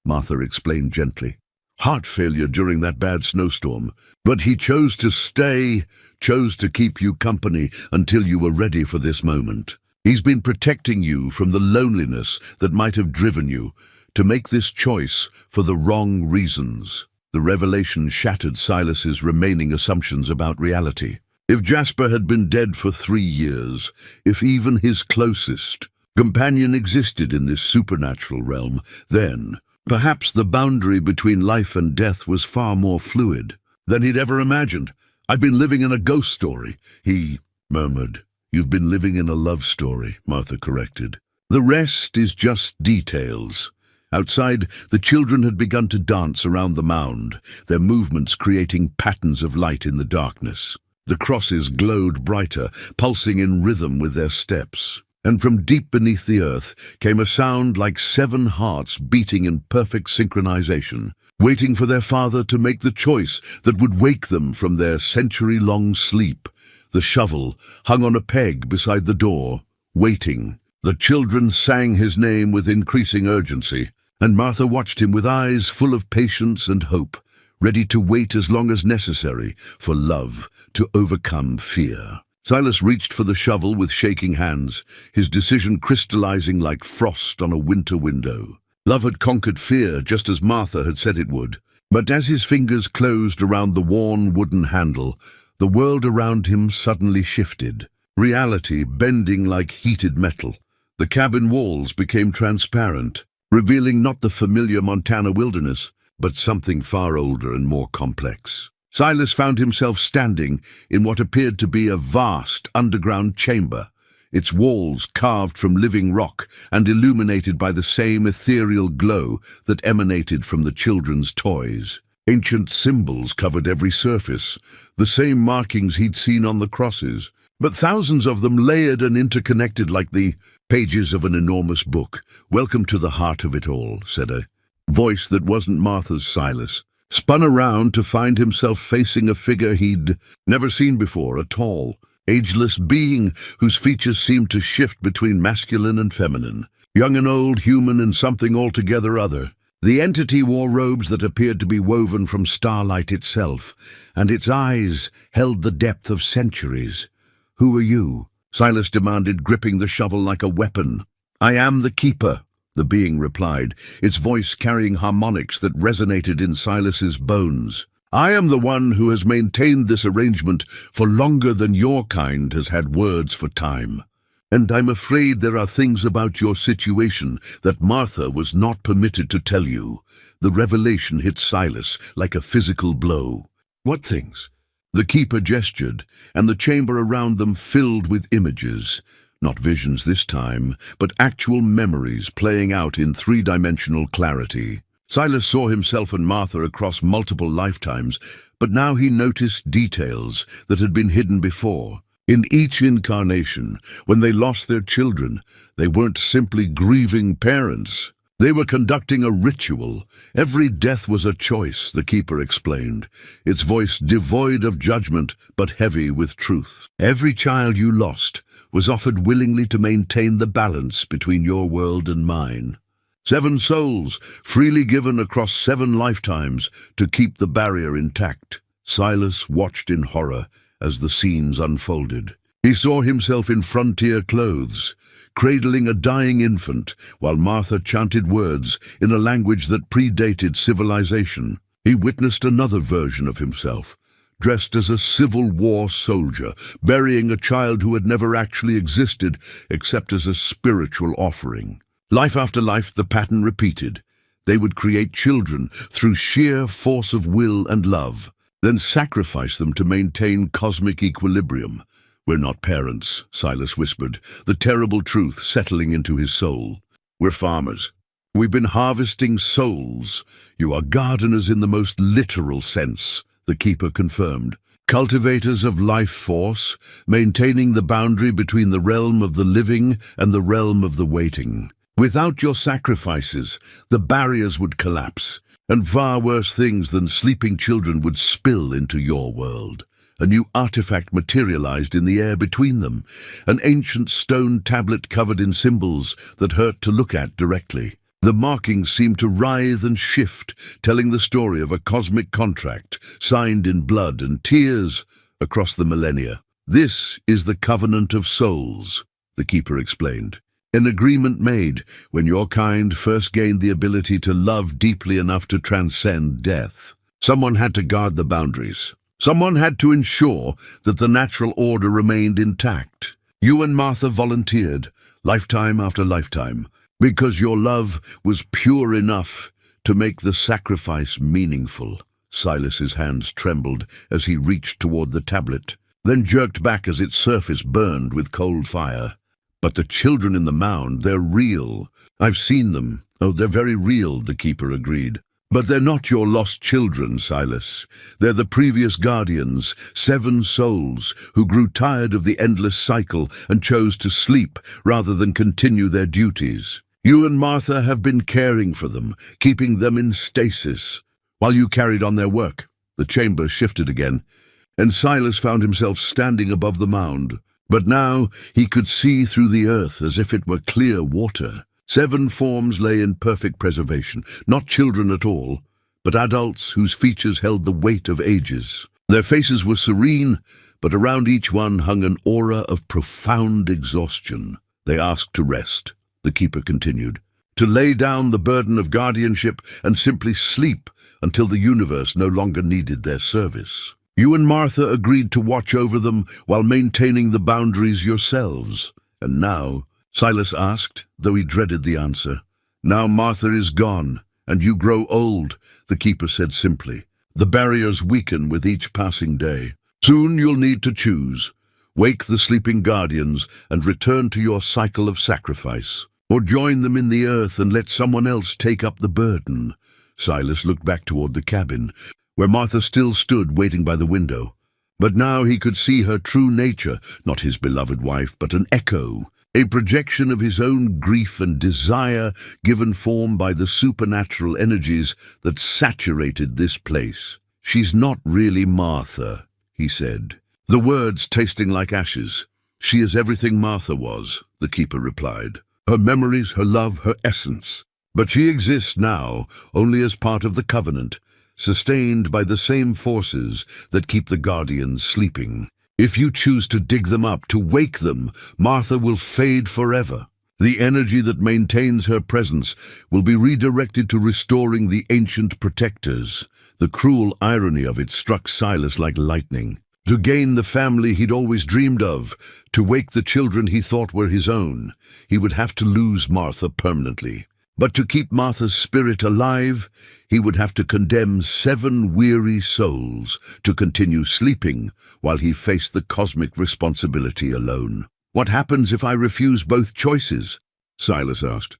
Martha explained gently. "Heart failure during that bad snowstorm. But he chose to stay, chose to keep you company until you were ready for this moment. He's been protecting you from the loneliness that might have driven you to make this choice for the wrong reasons." The revelation shattered Silas's remaining assumptions about reality. If Jasper had been dead for 3 years, if even his closest companion existed in this supernatural realm, then perhaps the boundary between life and death was far more fluid than he'd ever imagined. "I've been living in a ghost story," he murmured. "You've been living in a love story," Martha corrected. "The rest is just details." Outside, the children had begun to dance around the mound, their movements creating patterns of light in the darkness. The crosses glowed brighter, pulsing in rhythm with their steps. And from deep beneath the earth came a sound like 7 hearts beating in perfect synchronization, waiting for their father to make the choice that would wake them from their century-long sleep. The shovel hung on a peg beside the door, waiting. The children sang his name with increasing urgency, and Martha watched him with eyes full of patience and hope, ready to wait as long as necessary for love to overcome fear. Silas reached for the shovel with shaking hands, his decision crystallizing like frost on a winter window. Love had conquered fear, just as Martha had said it would. But as his fingers closed around the worn wooden handle, the world around him suddenly shifted, reality bending like heated metal. The cabin walls became transparent, revealing not the familiar Montana wilderness, but something far older and more complex. Silas found himself standing in what appeared to be a vast underground chamber, its walls carved from living rock and illuminated by the same ethereal glow that emanated from the children's toys. Ancient symbols covered every surface, the same markings he'd seen on the crosses, but thousands of them layered and interconnected like the pages of an enormous book. "Welcome to the heart of it all," said a voice that wasn't Martha's. Silas spun around to find himself facing a figure he'd never seen before, a tall, ageless being whose features seemed to shift between masculine and feminine, young and old, human and something altogether other. The entity wore robes that appeared to be woven from starlight itself, and its eyes held the depth of centuries. "Who are you?" Silas demanded, gripping the shovel like a weapon. "I am the Keeper," the being replied, its voice carrying harmonics that resonated in Silas's bones. "I am the one who has maintained this arrangement for longer than your kind has had words for time. And I'm afraid there are things about your situation that Martha was not permitted to tell you." The revelation hit Silas like a physical blow. "What things?" The Keeper gestured, and the chamber around them filled with images. Not visions this time, but actual memories playing out in three-dimensional clarity. Silas saw himself and Martha across multiple lifetimes, but now he noticed details that had been hidden before. In each incarnation, when they lost their children, they weren't simply grieving parents. They were conducting a ritual. Every death was a choice, the Keeper explained, its voice devoid of judgment but heavy with truth. Every child you lost was offered willingly to maintain the balance between your world and mine. 7 souls, freely given across 7 lifetimes to keep the barrier intact. Silas watched in horror as the scenes unfolded. He saw himself in frontier clothes, cradling a dying infant, while Martha chanted words in a language that predated civilization. He witnessed another version of himself, dressed as a Civil War soldier, burying a child who had never actually existed except as a spiritual offering. Life after life, the pattern repeated. They would create children through sheer force of will and love, then sacrifice them to maintain cosmic equilibrium. "We're not parents," Silas whispered, the terrible truth settling into his soul. "We're farmers. We've been harvesting souls. You are gardeners in the most literal sense," the Keeper confirmed. "Cultivators of life force, maintaining the boundary between the realm of the living and the realm of the waiting. Without your sacrifices, the barriers would collapse, and far worse things than sleeping children would spill into your world." A new artifact materialized in the air between them, an ancient stone tablet covered in symbols that hurt to look at directly. The markings seemed to writhe and shift, telling the story of a cosmic contract signed in blood and tears across the millennia. "This is the Covenant of Souls," the Keeper explained. "An agreement made when your kind first gained the ability to love deeply enough to transcend death. Someone had to guard the boundaries. Someone had to ensure that the natural order remained intact. You and Martha volunteered, lifetime after lifetime, because your love was pure enough to make the sacrifice meaningful." Silas's hands trembled as he reached toward the tablet, then jerked back as its surface burned with cold fire. "But the children in the mound, they're real. I've seen them. Oh, they're very real," the Keeper agreed. "But they're not your lost children, Silas. They're the previous guardians, 7 souls, who grew tired of the endless cycle and chose to sleep rather than continue their duties. You and Martha have been caring for them, keeping them in stasis, while you carried on their work." The chamber shifted again, and Silas found himself standing above the mound. But now he could see through the earth as if it were clear water. 7 forms lay in perfect preservation, not children at all, but adults whose features held the weight of ages. Their faces were serene, but around each one hung an aura of profound exhaustion. "They asked to rest," the Keeper continued, "to lay down the burden of guardianship and simply sleep until the universe no longer needed their service. You and Martha agreed to watch over them while maintaining the boundaries yourselves. And now," Silas asked, though he dreaded the answer. "Now Martha is gone, and you grow old," the Keeper said simply. "The barriers weaken with each passing day. Soon you'll need to choose. Wake the sleeping guardians and return to your cycle of sacrifice, or join them in the earth and let someone else take up the burden." Silas looked back toward the cabin, where Martha still stood waiting by the window. But now he could see her true nature, not his beloved wife, but an echo, a projection of his own grief and desire given form by the supernatural energies that saturated this place. "She's not really Martha," he said, the words tasting like ashes. "She is everything Martha was," the Keeper replied. "Her memories, her love, her essence. But she exists now only as part of the covenant, sustained by the same forces that keep the guardians sleeping. If you choose to dig them up, to wake them, Martha will fade forever. The energy that maintains her presence will be redirected to restoring the ancient protectors. The cruel irony of it struck Silas like lightning. To gain the family he'd always dreamed of, to wake the children he thought were his own, he would have to lose Martha permanently. But to keep Martha's spirit alive, he would have to condemn 7 weary souls to continue sleeping while he faced the cosmic responsibility alone. "What happens if I refuse both choices?" Silas asked.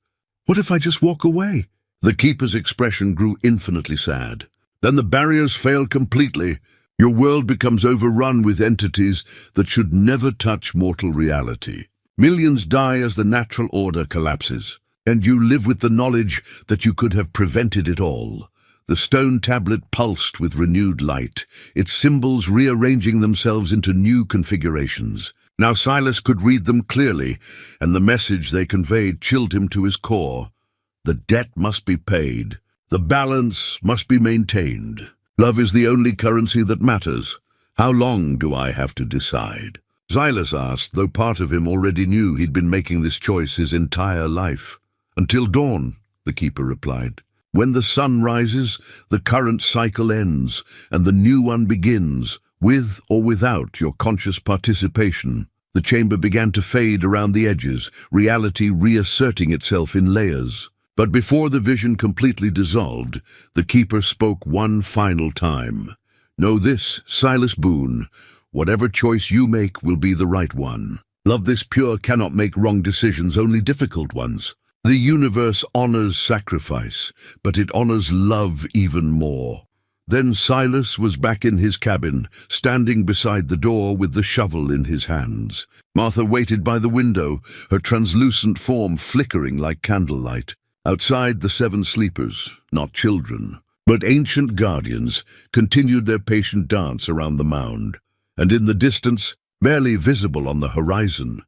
"What if I just walk away?" The keeper's expression grew infinitely sad. "Then the barriers fail completely. Your world becomes overrun with entities that should never touch mortal reality. Millions die as the natural order collapses, and you live with the knowledge that you could have prevented it all." The stone tablet pulsed with renewed light, its symbols rearranging themselves into new configurations. Now Silas could read them clearly, and the message they conveyed chilled him to his core. The debt must be paid. The balance must be maintained. Love is the only currency that matters. How long do I have to decide? Silas asked, though part of him already knew he'd been making this choice his entire life. "Until dawn," the keeper replied. "When the sun rises, the current cycle ends, and the new one begins, with or without your conscious participation." The chamber began to fade around the edges, reality reasserting itself in layers. But before the vision completely dissolved, the keeper spoke one final time. "Know this, Silas Boone, whatever choice you make will be the right one. Love this pure cannot make wrong decisions, only difficult ones. The universe honors sacrifice, but it honors love even more." Then Silas was back in his cabin, standing beside the door with the shovel in his hands. Martha waited by the window, her translucent form flickering like candlelight. Outside, the 7 sleepers, not children, but ancient guardians, continued their patient dance around the mound. And in the distance, barely visible on the horizon,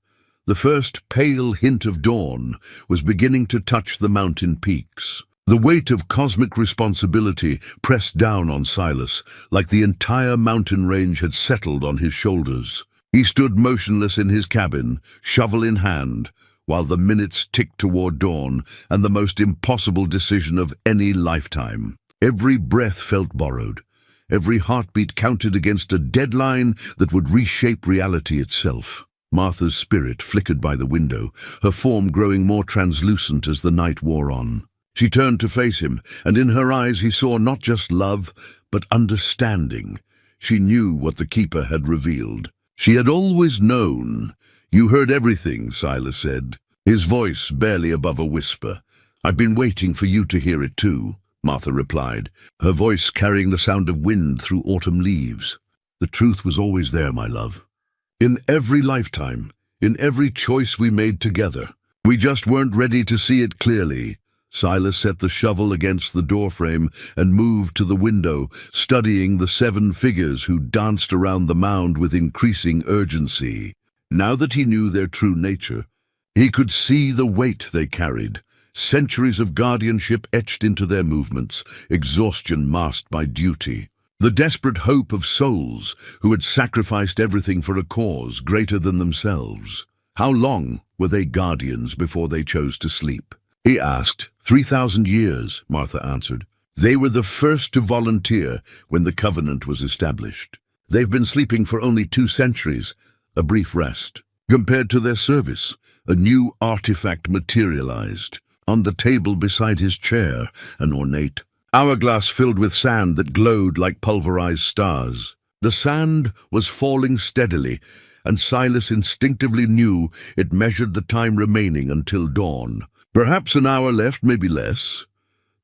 the first pale hint of dawn was beginning to touch the mountain peaks. The weight of cosmic responsibility pressed down on Silas, like the entire mountain range had settled on his shoulders. He stood motionless in his cabin, shovel in hand, while the minutes ticked toward dawn and the most impossible decision of any lifetime. Every breath felt borrowed. Every heartbeat counted against a deadline that would reshape reality itself. Martha's spirit flickered by the window, her form growing more translucent as the night wore on. She turned to face him, and in her eyes he saw not just love, but understanding. She knew what the keeper had revealed. She had always known. "You heard everything," Silas said, his voice barely above a whisper. "I've been waiting for you to hear it too," Martha replied, her voice carrying the sound of wind through autumn leaves. "The truth was always there, my love. In every lifetime, in every choice we made together. We just weren't ready to see it clearly." Silas set the shovel against the doorframe and moved to the window, studying the 7 figures who danced around the mound with increasing urgency. Now that he knew their true nature, he could see the weight they carried. Centuries of guardianship etched into their movements, exhaustion masked by duty. The desperate hope of souls who had sacrificed everything for a cause greater than themselves. How long were they guardians before they chose to sleep? He asked. 3,000 years, Martha answered. They were the first to volunteer when the covenant was established. They've been sleeping for only 2 centuries, a brief rest. Compared to their service, a new artifact materialized. On the table beside his chair, an ornate hourglass filled with sand that glowed like pulverized stars. The sand was falling steadily, and Silas instinctively knew it measured the time remaining until dawn. Perhaps an hour left, maybe less.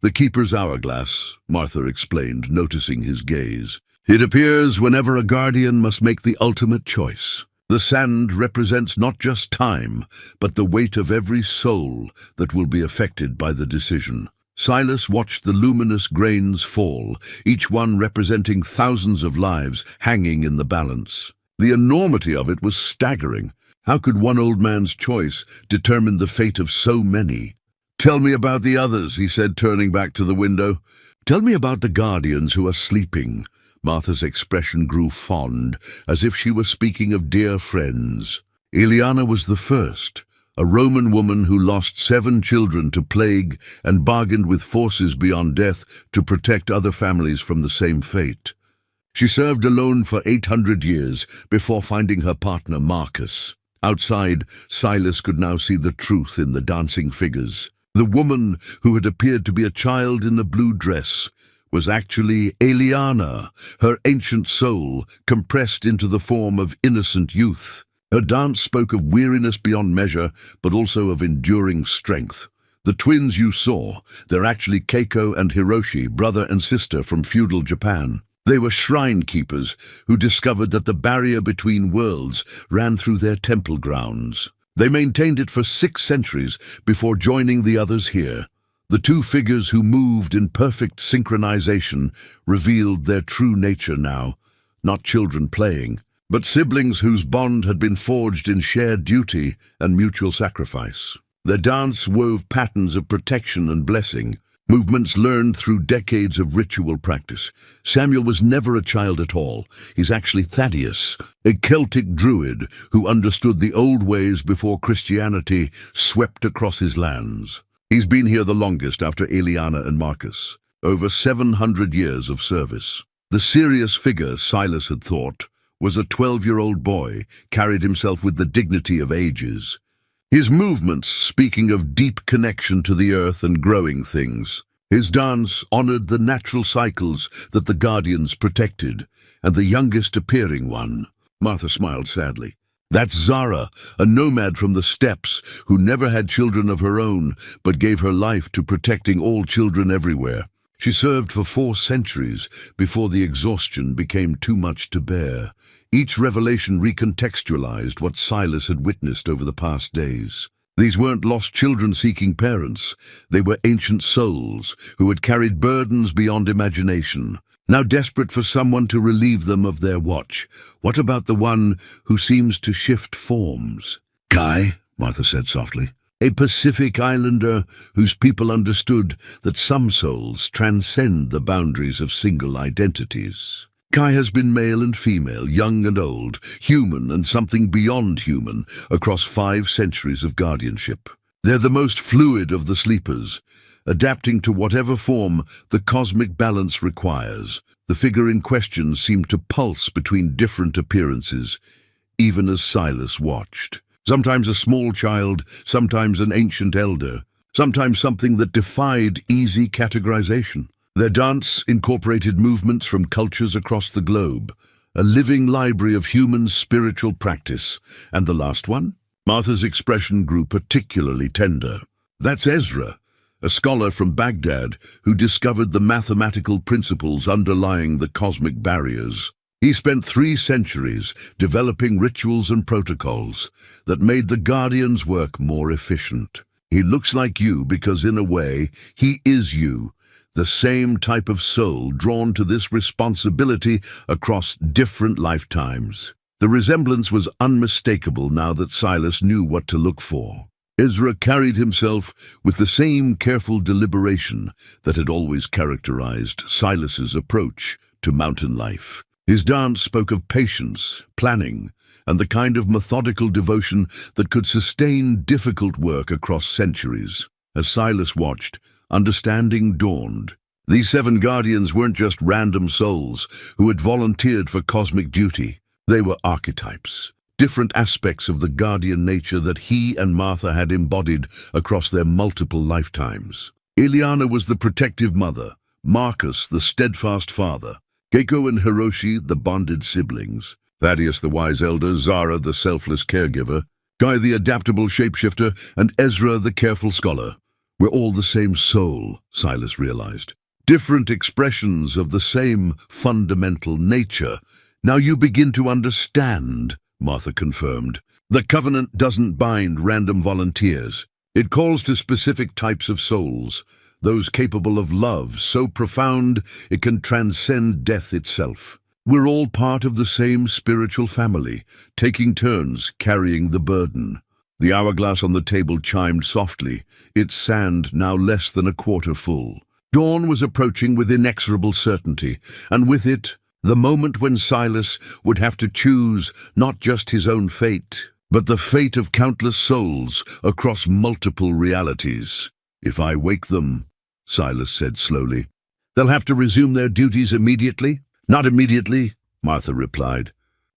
The keeper's hourglass, Martha explained, noticing his gaze. It appears whenever a guardian must make the ultimate choice. The sand represents not just time, but the weight of every soul that will be affected by the decision. Silas watched the luminous grains fall, each one representing thousands of lives hanging in the balance. The enormity of it was staggering. How could one old man's choice determine the fate of so many? "Tell me about the others," he said, turning back to the window. "Tell me about the guardians who are sleeping." Martha's expression grew fond, as if she were speaking of dear friends. Ileana was the first, a Roman woman who lost 7 children to plague and bargained with forces beyond death to protect other families from the same fate. She served alone for 800 years before finding her partner Marcus. Outside, Silas could now see the truth in the dancing figures. The woman who had appeared to be a child in a blue dress was actually Ileana, her ancient soul compressed into the form of innocent youth. Her dance spoke of weariness beyond measure, but also of enduring strength. The twins you saw, they're actually Keiko and Hiroshi, brother and sister from feudal Japan. They were shrine keepers who discovered that the barrier between worlds ran through their temple grounds. They maintained it for 6 centuries before joining the others here. The 2 figures who moved in perfect synchronization revealed their true nature now, not children playing, but siblings whose bond had been forged in shared duty and mutual sacrifice. Their dance wove patterns of protection and blessing, movements learned through decades of ritual practice. Samuel was never a child at all. He's actually Thaddeus, a Celtic druid who understood the old ways before Christianity swept across his lands. He's been here the longest after Ileana and Marcus, over 700 years of service. The serious figure, Silas had thought, was a 12-year-old boy, carried himself with the dignity of ages. His movements speaking of deep connection to the earth and growing things. His dance honored the natural cycles that the guardians protected, and the youngest appearing one. Martha smiled sadly. That's Zara, a nomad from the steppes who never had children of her own, but gave her life to protecting all children everywhere. She served for 4 centuries before the exhaustion became too much to bear. Each revelation recontextualized what Silas had witnessed over the past days. These weren't lost children seeking parents. They were ancient souls who had carried burdens beyond imagination, now desperate for someone to relieve them of their watch. What about the one who seems to shift forms? Kai, Martha said softly. A Pacific islander whose people understood that some souls transcend the boundaries of single identities. Kai has been male and female, young and old, human and something beyond human, across 5 centuries of guardianship. They're the most fluid of the sleepers, adapting to whatever form the cosmic balance requires. The figure in question seemed to pulse between different appearances, even as Silas watched. Sometimes a small child, sometimes an ancient elder, sometimes something that defied easy categorization. Their dance incorporated movements from cultures across the globe, a living library of human spiritual practice. And the last one? Martha's expression grew particularly tender. That's Ezra, a scholar from Baghdad who discovered the mathematical principles underlying the cosmic barriers. He spent 3 centuries developing rituals and protocols that made the Guardians' work more efficient. He looks like you because, in a way, he is you, the same type of soul drawn to this responsibility across different lifetimes. The resemblance was unmistakable now that Silas knew what to look for. Ezra carried himself with the same careful deliberation that had always characterized Silas's approach to mountain life. His dance spoke of patience, planning, and the kind of methodical devotion that could sustain difficult work across centuries. As Silas watched, understanding dawned. These 7 guardians weren't just random souls who had volunteered for cosmic duty. They were archetypes, different aspects of the guardian nature that he and Martha had embodied across their multiple lifetimes. Ileana was the protective mother, Marcus the steadfast father, Keiko and Hiroshi the bonded siblings, Thaddeus the wise elder, Zara the selfless caregiver, Kai the adaptable shapeshifter, and Ezra the careful scholar. We're all the same soul, Silas realized. Different expressions of the same fundamental nature. Now you begin to understand, Martha confirmed. The covenant doesn't bind random volunteers. It calls to specific types of souls, those capable of love so profound it can transcend death itself. We're all part of the same spiritual family, taking turns carrying the burden. The hourglass on the table chimed softly, its sand now less than a quarter full. Dawn was approaching with inexorable certainty, and with it, the moment when Silas would have to choose not just his own fate, but the fate of countless souls across multiple realities. "If I wake them," Silas said slowly, "they'll have to resume their duties immediately?" "Not immediately," Martha replied.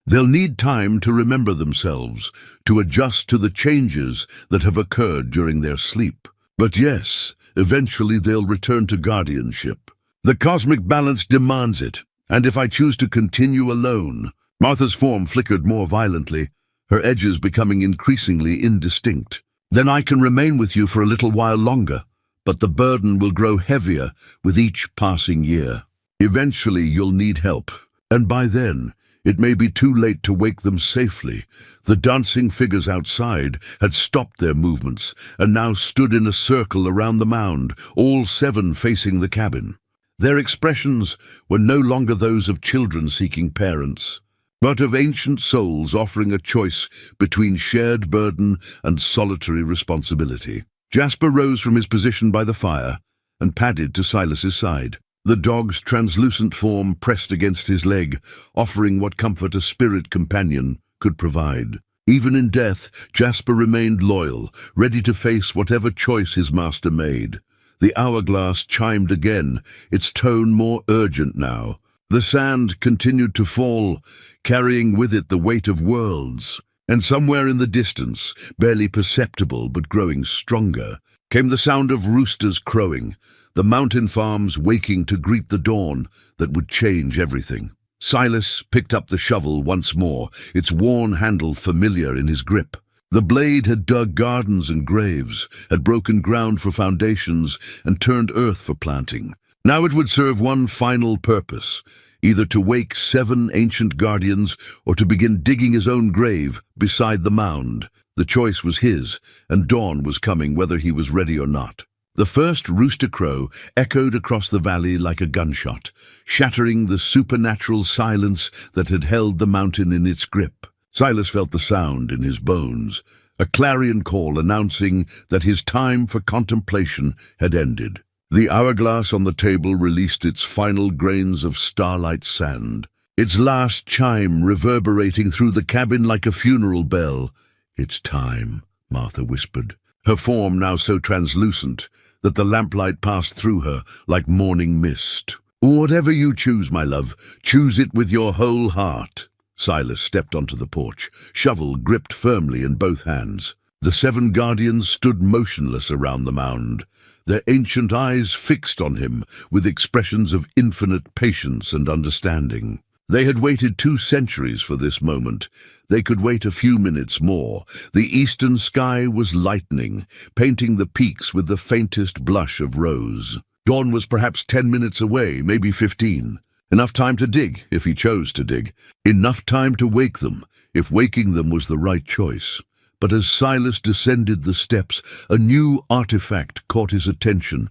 "They'll need time to remember themselves, to adjust to the changes that have occurred during their sleep. But yes, eventually they'll return to guardianship. The cosmic balance demands it, and if I choose to continue alone—" Martha's form flickered more violently, her edges becoming increasingly indistinct. "Then I can remain with you for a little while longer, but the burden will grow heavier with each passing year. Eventually you'll need help, and by then it may be too late to wake them safely." The dancing figures outside had stopped their movements and now stood in a circle around the mound, all 7 facing the cabin. Their expressions were no longer those of children seeking parents, but of ancient souls offering a choice between shared burden and solitary responsibility. Jasper rose from his position by the fire and padded to Silas's side. The dog's translucent form pressed against his leg, offering what comfort a spirit companion could provide. Even in death, Jasper remained loyal, ready to face whatever choice his master made. The hourglass chimed again, its tone more urgent now. The sand continued to fall, carrying with it the weight of worlds, and somewhere in the distance, barely perceptible but growing stronger, came the sound of roosters crowing, the mountain farms waking to greet the dawn that would change everything. Silas picked up the shovel once more, its worn handle familiar in his grip. The blade had dug gardens and graves, had broken ground for foundations, and turned earth for planting. Now it would serve one final purpose, either to wake 7 ancient guardians or to begin digging his own grave beside the mound. The choice was his, and dawn was coming whether he was ready or not. The first rooster crow echoed across the valley like a gunshot, shattering the supernatural silence that had held the mountain in its grip. Silas felt the sound in his bones, a clarion call announcing that his time for contemplation had ended. The hourglass on the table released its final grains of starlight sand, its last chime reverberating through the cabin like a funeral bell. "It's time," Martha whispered, her form now so translucent that the lamplight passed through her like morning mist. "Whatever you choose, my love, choose it with your whole heart." Silas stepped onto the porch, shovel gripped firmly in both hands. The 7 guardians stood motionless around the mound, their ancient eyes fixed on him with expressions of infinite patience and understanding. They had waited 2 centuries for this moment. They could wait a few minutes more. The eastern sky was lightening, painting the peaks with the faintest blush of rose. Dawn was perhaps 10 minutes away, maybe 15. Enough time to dig, if he chose to dig. Enough time to wake them, if waking them was the right choice. But as Silas descended the steps, a new artifact caught his attention,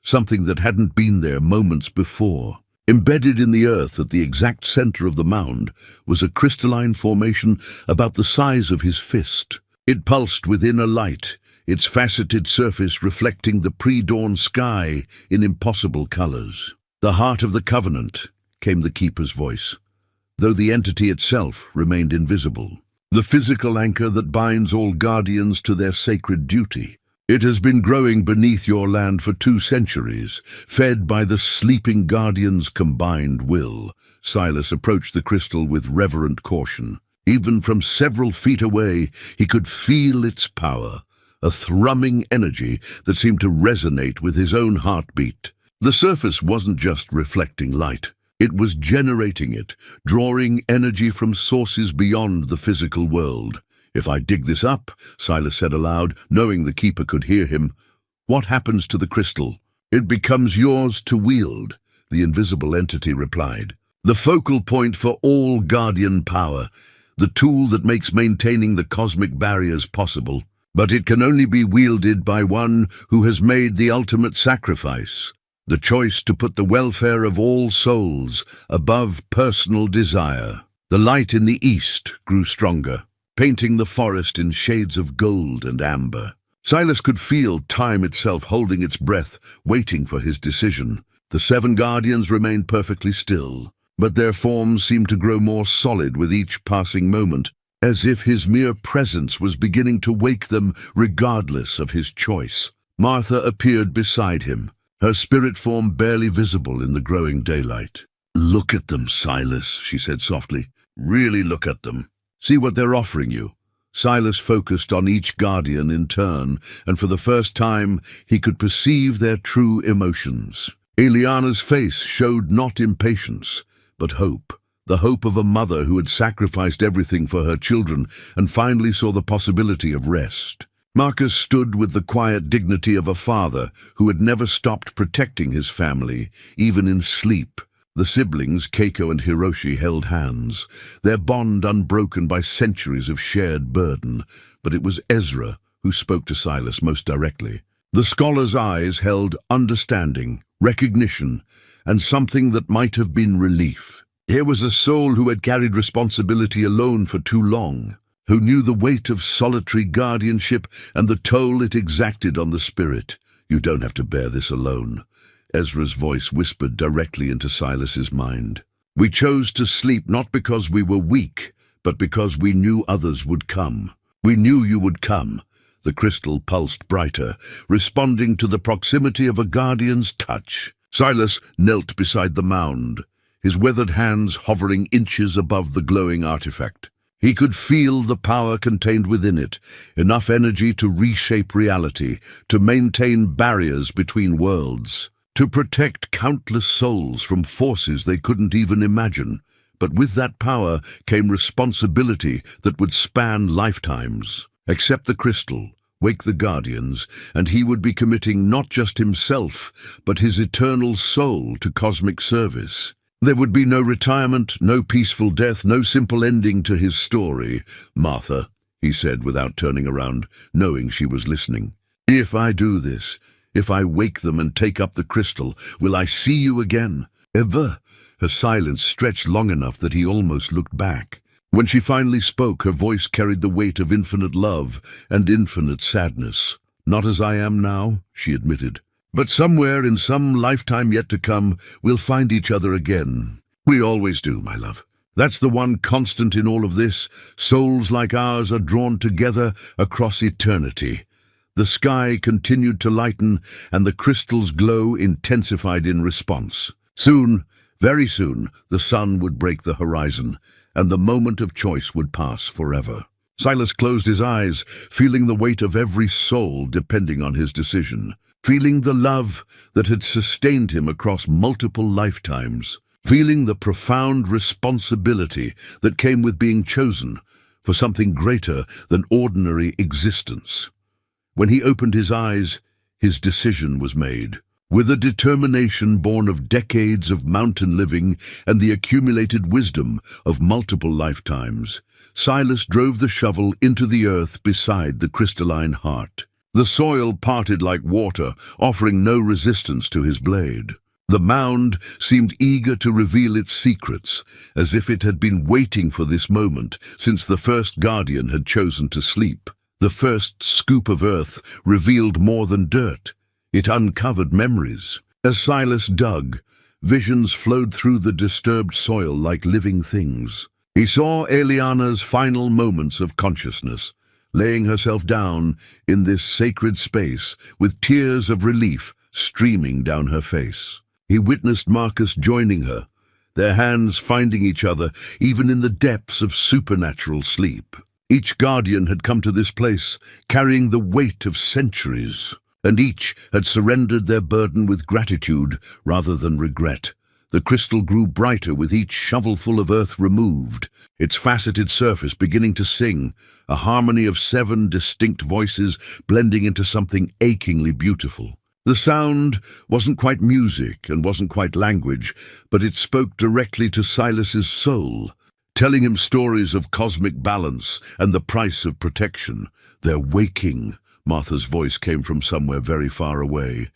something that hadn't been there moments before. Embedded in the earth at the exact center of the mound was a crystalline formation about the size of his fist. It pulsed within a light, its faceted surface reflecting the pre-dawn sky in impossible colors. "The heart of the covenant," came the keeper's voice, though the entity itself remained invisible. "The physical anchor that binds all guardians to their sacred duty. It has been growing beneath your land for 2 centuries, fed by the sleeping guardians' combined will." Silas approached the crystal with reverent caution. Even from several feet away, he could feel its power, a thrumming energy that seemed to resonate with his own heartbeat. The surface wasn't just reflecting light. It was generating it, drawing energy from sources beyond the physical world. "If I dig this up," Silas said aloud, knowing the keeper could hear him, "what happens to the crystal?" "It becomes yours to wield," the invisible entity replied. "The focal point for all guardian power, the tool that makes maintaining the cosmic barriers possible. But it can only be wielded by one who has made the ultimate sacrifice. The choice to put the welfare of all souls above personal desire." The light in the east grew stronger. painting the forest in shades of gold and amber. Silas could feel time itself holding its breath, waiting for his decision. The 7 guardians remained perfectly still, but their forms seemed to grow more solid with each passing moment, as if his mere presence was beginning to wake them regardless of his choice. Martha appeared beside him, her spirit form barely visible in the growing daylight. "Look at them, Silas," she said softly. "Really look at them. See what they're offering you." Silas focused on each guardian in turn, and for the first time he could perceive their true emotions. Eliana's face showed not impatience, but hope. The hope of a mother who had sacrificed everything for her children and finally saw the possibility of rest. Marcus stood with the quiet dignity of a father who had never stopped protecting his family, even in sleep. The siblings, Keiko and Hiroshi, held hands, their bond unbroken by centuries of shared burden, but it was Ezra who spoke to Silas most directly. The scholar's eyes held understanding, recognition, and something that might have been relief. Here was a soul who had carried responsibility alone for too long, who knew the weight of solitary guardianship and the toll it exacted on the spirit. "You don't have to bear this alone," Ezra's voice whispered directly into Silas's mind. "We chose to sleep not because we were weak, but because we knew others would come. We knew you would come." The crystal pulsed brighter, responding to the proximity of a guardian's touch. Silas knelt beside the mound, his weathered hands hovering inches above the glowing artifact. He could feel the power contained within it, enough energy to reshape reality, to maintain barriers between worlds, to protect countless souls from forces they couldn't even imagine. But with that power came responsibility that would span lifetimes. Accept the crystal, wake the guardians, and he would be committing not just himself, but his eternal soul to cosmic service. There would be no retirement, no peaceful death, no simple ending to his story. "Martha," he said without turning around, knowing she was listening, "if I do this, if I wake them and take up the crystal, will I see you again? Ever?" Her silence stretched long enough that he almost looked back. When she finally spoke, her voice carried the weight of infinite love and infinite sadness. "Not as I am now," she admitted. "But somewhere in some lifetime yet to come, we'll find each other again. We always do, my love. That's the one constant in all of this. Souls like ours are drawn together across eternity." The sky continued to lighten, and the crystal's glow intensified in response. Soon, very soon, the sun would break the horizon, and the moment of choice would pass forever. Silas closed his eyes, feeling the weight of every soul depending on his decision, feeling the love that had sustained him across multiple lifetimes, feeling the profound responsibility that came with being chosen for something greater than ordinary existence. When he opened his eyes, his decision was made. With a determination born of decades of mountain living and the accumulated wisdom of multiple lifetimes, Silas drove the shovel into the earth beside the crystalline heart. The soil parted like water, offering no resistance to his blade. The mound seemed eager to reveal its secrets, as if it had been waiting for this moment since the first guardian had chosen to sleep. The first scoop of earth revealed more than dirt. It uncovered memories. As Silas dug, visions flowed through the disturbed soil like living things. He saw Eliana's final moments of consciousness, laying herself down in this sacred space with tears of relief streaming down her face. He witnessed Marcus joining her, their hands finding each other even in the depths of supernatural sleep. Each guardian had come to this place carrying the weight of centuries, and each had surrendered their burden with gratitude rather than regret. The crystal grew brighter with each shovelful of earth removed, its faceted surface beginning to sing, a harmony of 7 distinct voices blending into something achingly beautiful. The sound wasn't quite music and wasn't quite language, but it spoke directly to Silas's soul, telling him stories of cosmic balance and the price of protection. "They're waking," Martha's voice came from somewhere very far away,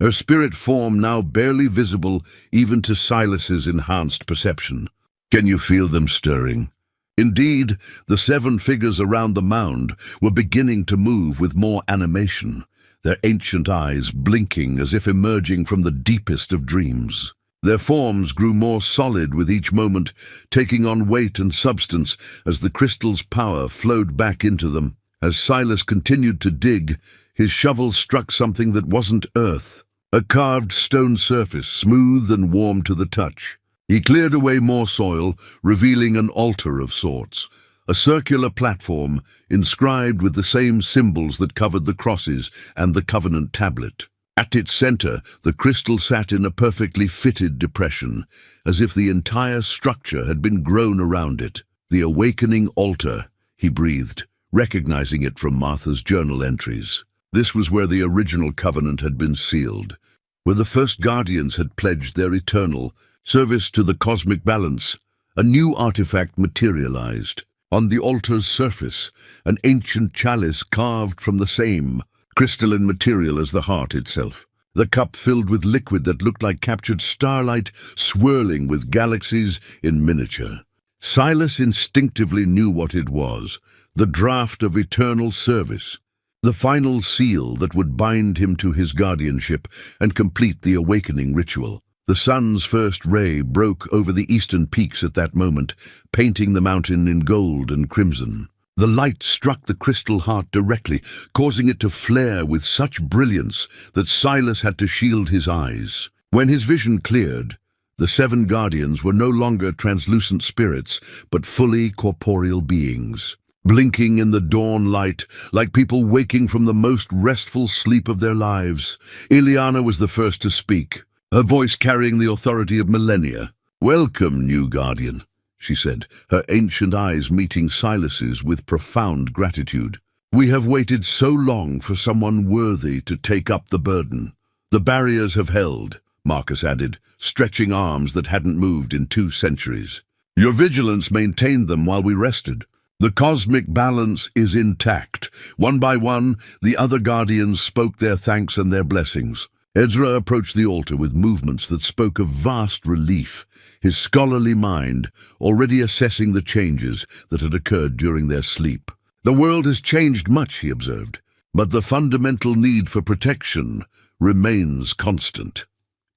her spirit form now barely visible even to Silas's enhanced perception. "Can you feel them stirring? Indeed, the 7 figures around the mound were beginning to move with more animation, their ancient eyes blinking as if emerging from the deepest of dreams. Their forms grew more solid with each moment, taking on weight and substance as the crystal's power flowed back into them. As Silas continued to dig, his shovel struck something that wasn't earth, a carved stone surface, smooth and warm to the touch. He cleared away more soil, revealing an altar of sorts, a circular platform inscribed with the same symbols that covered the crosses and the covenant tablet. At its center, the crystal sat in a perfectly fitted depression, as if the entire structure had been grown around it. "The awakening altar," he breathed, recognizing it from Martha's journal entries. This was where the original covenant had been sealed, where the first guardians had pledged their eternal service to the cosmic balance. A new artifact materialized. On the altar's surface, an ancient chalice carved from the same crystalline material as the heart itself. The cup filled with liquid that looked like captured starlight, swirling with galaxies in miniature. Silas instinctively knew what it was, the draught of eternal service, the final seal that would bind him to his guardianship and complete the awakening ritual. The sun's first ray broke over the eastern peaks at that moment, painting the mountain in gold and crimson. The light struck the crystal heart directly, causing it to flare with such brilliance that Silas had to shield his eyes. When his vision cleared, the 7 guardians were no longer translucent spirits, but fully corporeal beings, blinking in the dawn light like people waking from the most restful sleep of their lives. Ileana was the first to speak, her voice carrying the authority of millennia. "Welcome, new guardian," she said, her ancient eyes meeting Silas's with profound gratitude. "We have waited so long for someone worthy to take up the burden." "The barriers have held," Marcus added, stretching arms that hadn't moved in 2 centuries. "Your vigilance maintained them while we rested. The cosmic balance is intact." One by one, the other guardians spoke their thanks and their blessings. Ezra approached the altar with movements that spoke of vast relief, his scholarly mind already assessing the changes that had occurred during their sleep. "The world has changed much," he observed, "but the fundamental need for protection remains constant."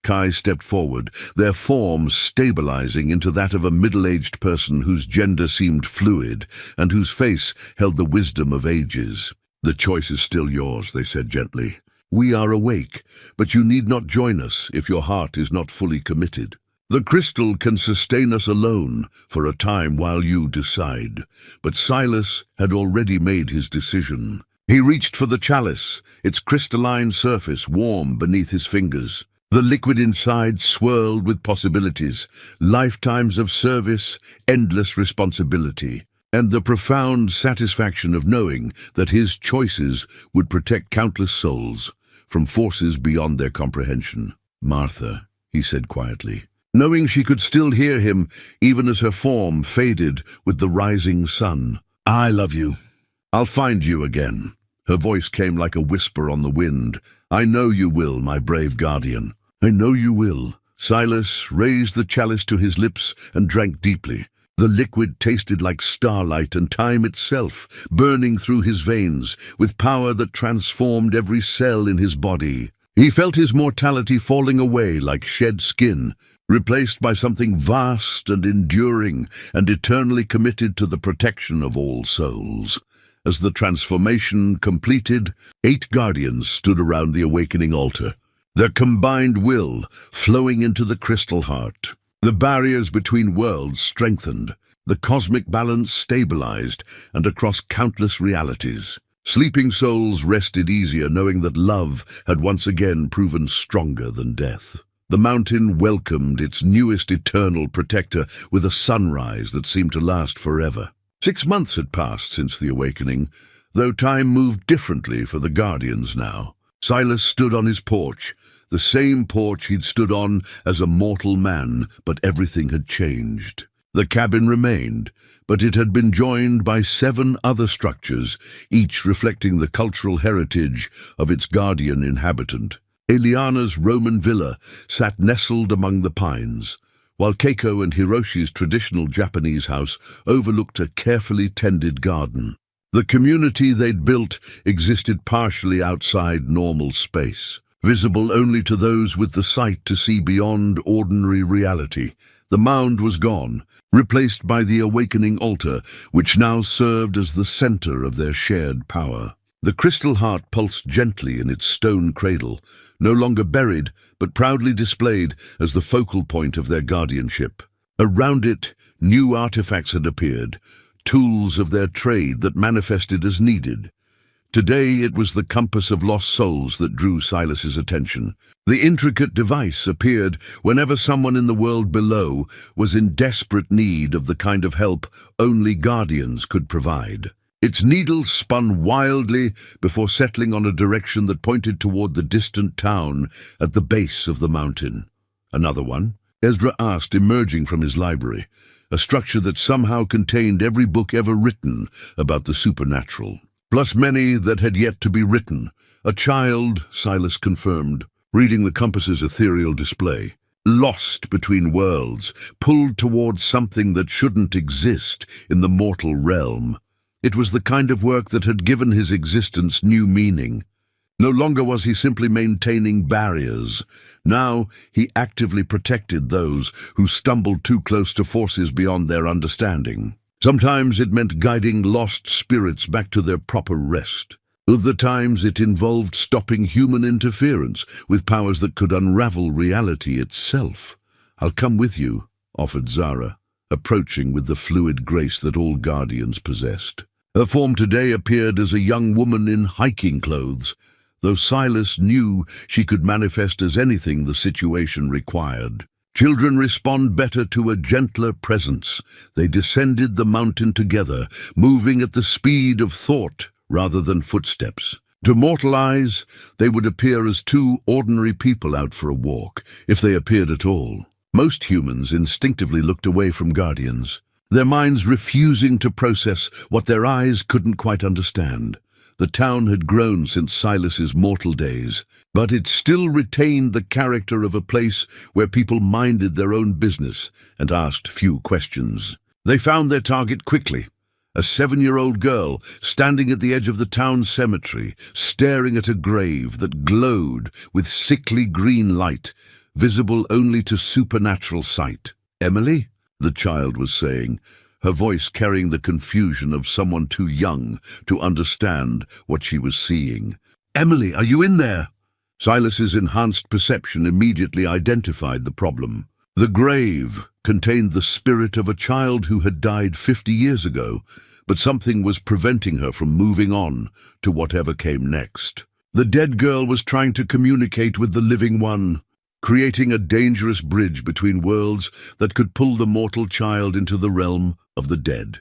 Kai stepped forward, their form stabilizing into that of a middle-aged person whose gender seemed fluid and whose face held the wisdom of ages. "The choice is still yours," they said gently. "We are awake, but you need not join us if your heart is not fully committed. The crystal can sustain us alone for a time while you decide." But Silas had already made his decision. He reached for the chalice, its crystalline surface warm beneath his fingers. The liquid inside swirled with possibilities, lifetimes of service, endless responsibility, and the profound satisfaction of knowing that his choices would protect countless souls from forces beyond their comprehension. "Martha," he said quietly, knowing she could still hear him even as her form faded with the rising sun. "I love you. I'll find you again." Her voice came like a whisper on the wind. "I know you will, my brave guardian. I know you will." Silas raised the chalice to his lips and drank deeply. The liquid tasted like starlight and time itself, burning through his veins with power that transformed every cell in his body. He felt his mortality falling away like shed skin, replaced by something vast and enduring and eternally committed to the protection of all souls. As the transformation completed, 8 guardians stood around the awakening altar, their combined will flowing into the crystal heart. The barriers between worlds strengthened, the cosmic balance stabilized, and across countless realities, sleeping souls rested easier knowing that love had once again proven stronger than death. The mountain welcomed its newest eternal protector with a sunrise that seemed to last forever. 6 months had passed since the awakening, though time moved differently for the guardians now. Silas stood on his porch, the same porch he'd stood on as a mortal man, but everything had changed. The cabin remained, but it had been joined by 7 other structures, each reflecting the cultural heritage of its guardian inhabitant. Eliana's Roman villa sat nestled among the pines, while Keiko and Hiroshi's traditional Japanese house overlooked a carefully tended garden. The community they'd built existed partially outside normal space, visible only to those with the sight to see beyond ordinary reality. The mound was gone, replaced by the awakening altar, which now served as the center of their shared power. The crystal heart pulsed gently in its stone cradle, no longer buried, but proudly displayed as the focal point of their guardianship. Around it, new artifacts had appeared, tools of their trade that manifested as needed. Today it was the compass of lost souls that drew Silas's attention. The intricate device appeared whenever someone in the world below was in desperate need of the kind of help only guardians could provide. Its needles spun wildly before settling on a direction that pointed toward the distant town at the base of the mountain. Another one? Ezra asked, emerging from his library, a structure that somehow contained every book ever written about the supernatural, plus many that had yet to be written. A child, Silas confirmed, reading the compass's ethereal display. Lost between worlds, pulled towards something that shouldn't exist in the mortal realm. It was the kind of work that had given his existence new meaning. No longer was he simply maintaining barriers. Now he actively protected those who stumbled too close to forces beyond their understanding. Sometimes it meant guiding lost spirits back to their proper rest. Other times it involved stopping human interference with powers that could unravel reality itself. "I'll come with you," offered Zara, approaching with the fluid grace that all guardians possessed. Her form today appeared as a young woman in hiking clothes, though Silas knew she could manifest as anything the situation required. Children respond better to a gentler presence. They descended the mountain together, moving at the speed of thought rather than footsteps. To mortal eyes, they would appear as two ordinary people out for a walk, if they appeared at all. Most humans instinctively looked away from guardians, their minds refusing to process what their eyes couldn't quite understand. The town had grown since Silas's mortal days, but it still retained the character of a place where people minded their own business and asked few questions. They found their target quickly. A 7-year-old girl standing at the edge of the town cemetery, staring at a grave that glowed with sickly green light, visible only to supernatural sight. "Emily?" the child was saying, her voice carrying the confusion of someone too young to understand what she was seeing. "Emily, are you in there?" Silas's enhanced perception immediately identified the problem. The grave contained the spirit of a child who had died 50 years ago, but something was preventing her from moving on to whatever came next. The dead girl was trying to communicate with the living one, creating a dangerous bridge between worlds that could pull the mortal child into the realm of the dead.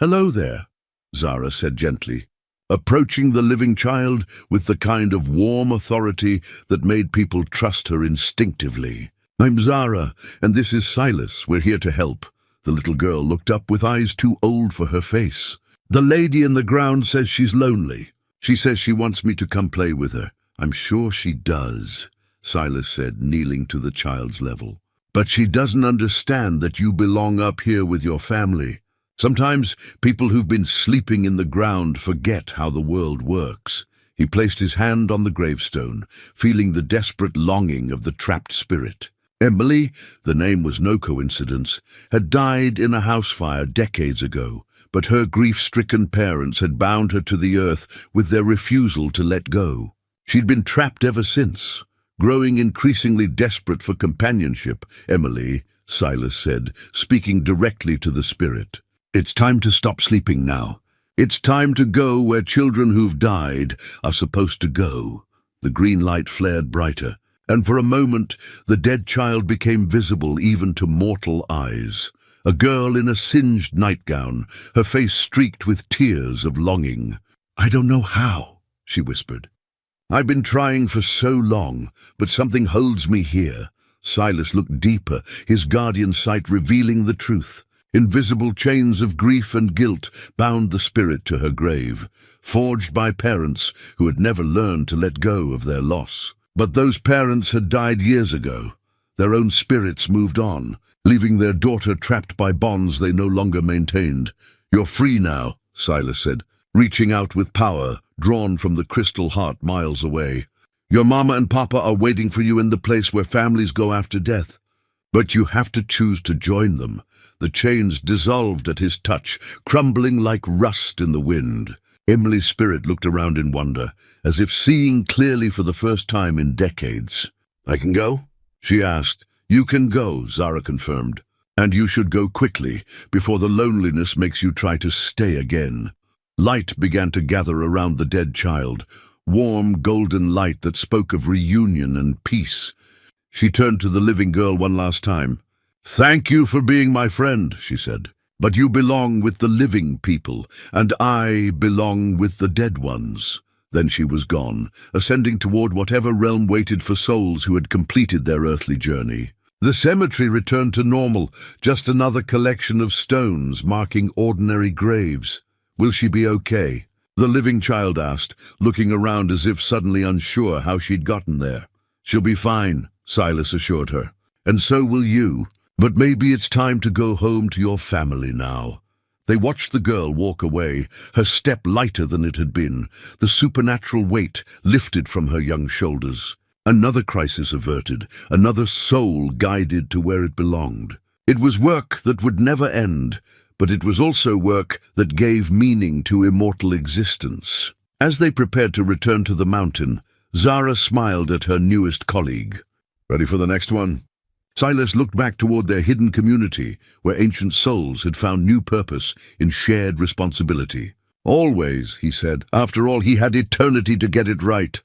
"Hello there," Zara said gently, approaching the living child with the kind of warm authority that made people trust her instinctively. "I'm Zara, and this is Silas. We're here to help." The little girl looked up with eyes too old for her face. "The lady in the ground says she's lonely. She says she wants me to come play with her." "I'm sure she does," Silas said, kneeling to the child's level. "But she doesn't understand that you belong up here with your family. Sometimes people who've been sleeping in the ground forget how the world works." He placed his hand on the gravestone, feeling the desperate longing of the trapped spirit. Emily, the name was no coincidence, had died in a house fire decades ago, but her grief-stricken parents had bound her to the earth with their refusal to let go. She'd been trapped ever since, growing increasingly desperate for companionship. "Emily," Silas said, speaking directly to the spirit, "it's time to stop sleeping now. It's time to go where children who've died are supposed to go." The green light flared brighter, and for a moment the dead child became visible even to mortal eyes. A girl in a singed nightgown, her face streaked with tears of longing. "I don't know how," she whispered. "I've been trying for so long, but something holds me here." Silas looked deeper, his guardian sight revealing the truth. Invisible chains of grief and guilt bound the spirit to her grave, forged by parents who had never learned to let go of their loss. But those parents had died years ago. Their own spirits moved on, leaving their daughter trapped by bonds they no longer maintained. "You're free now," Silas said, reaching out with power, drawn from the crystal heart miles away. "Your mama and papa are waiting for you in the place where families go after death. But you have to choose to join them." The chains dissolved at his touch, crumbling like rust in the wind. Emily's spirit looked around in wonder, as if seeing clearly for the first time in decades. "I can go?" she asked. "You can go," Zara confirmed. "And you should go quickly, before the loneliness makes you try to stay again." Light began to gather around the dead child, warm golden light that spoke of reunion and peace. She turned to the living girl one last time. "Thank you for being my friend," she said. "But you belong with the living people, and I belong with the dead ones." Then she was gone, ascending toward whatever realm waited for souls who had completed their earthly journey. The cemetery returned to normal, just another collection of stones marking ordinary graves. "Will she be okay?" the living child asked, looking around as if suddenly unsure how she'd gotten there. "She'll be fine," Silas assured her. "And so will you. But maybe it's time to go home to your family now." They watched the girl walk away, her step lighter than it had been, the supernatural weight lifted from her young shoulders. Another crisis averted, another soul guided to where it belonged. It was work that would never end, but it was also work that gave meaning to immortal existence. As they prepared to return to the mountain, Zara smiled at her newest colleague. "Ready for the next one?" Silas looked back toward their hidden community, where ancient souls had found new purpose in shared responsibility. "Always," he said. "After all, he had eternity to get it right."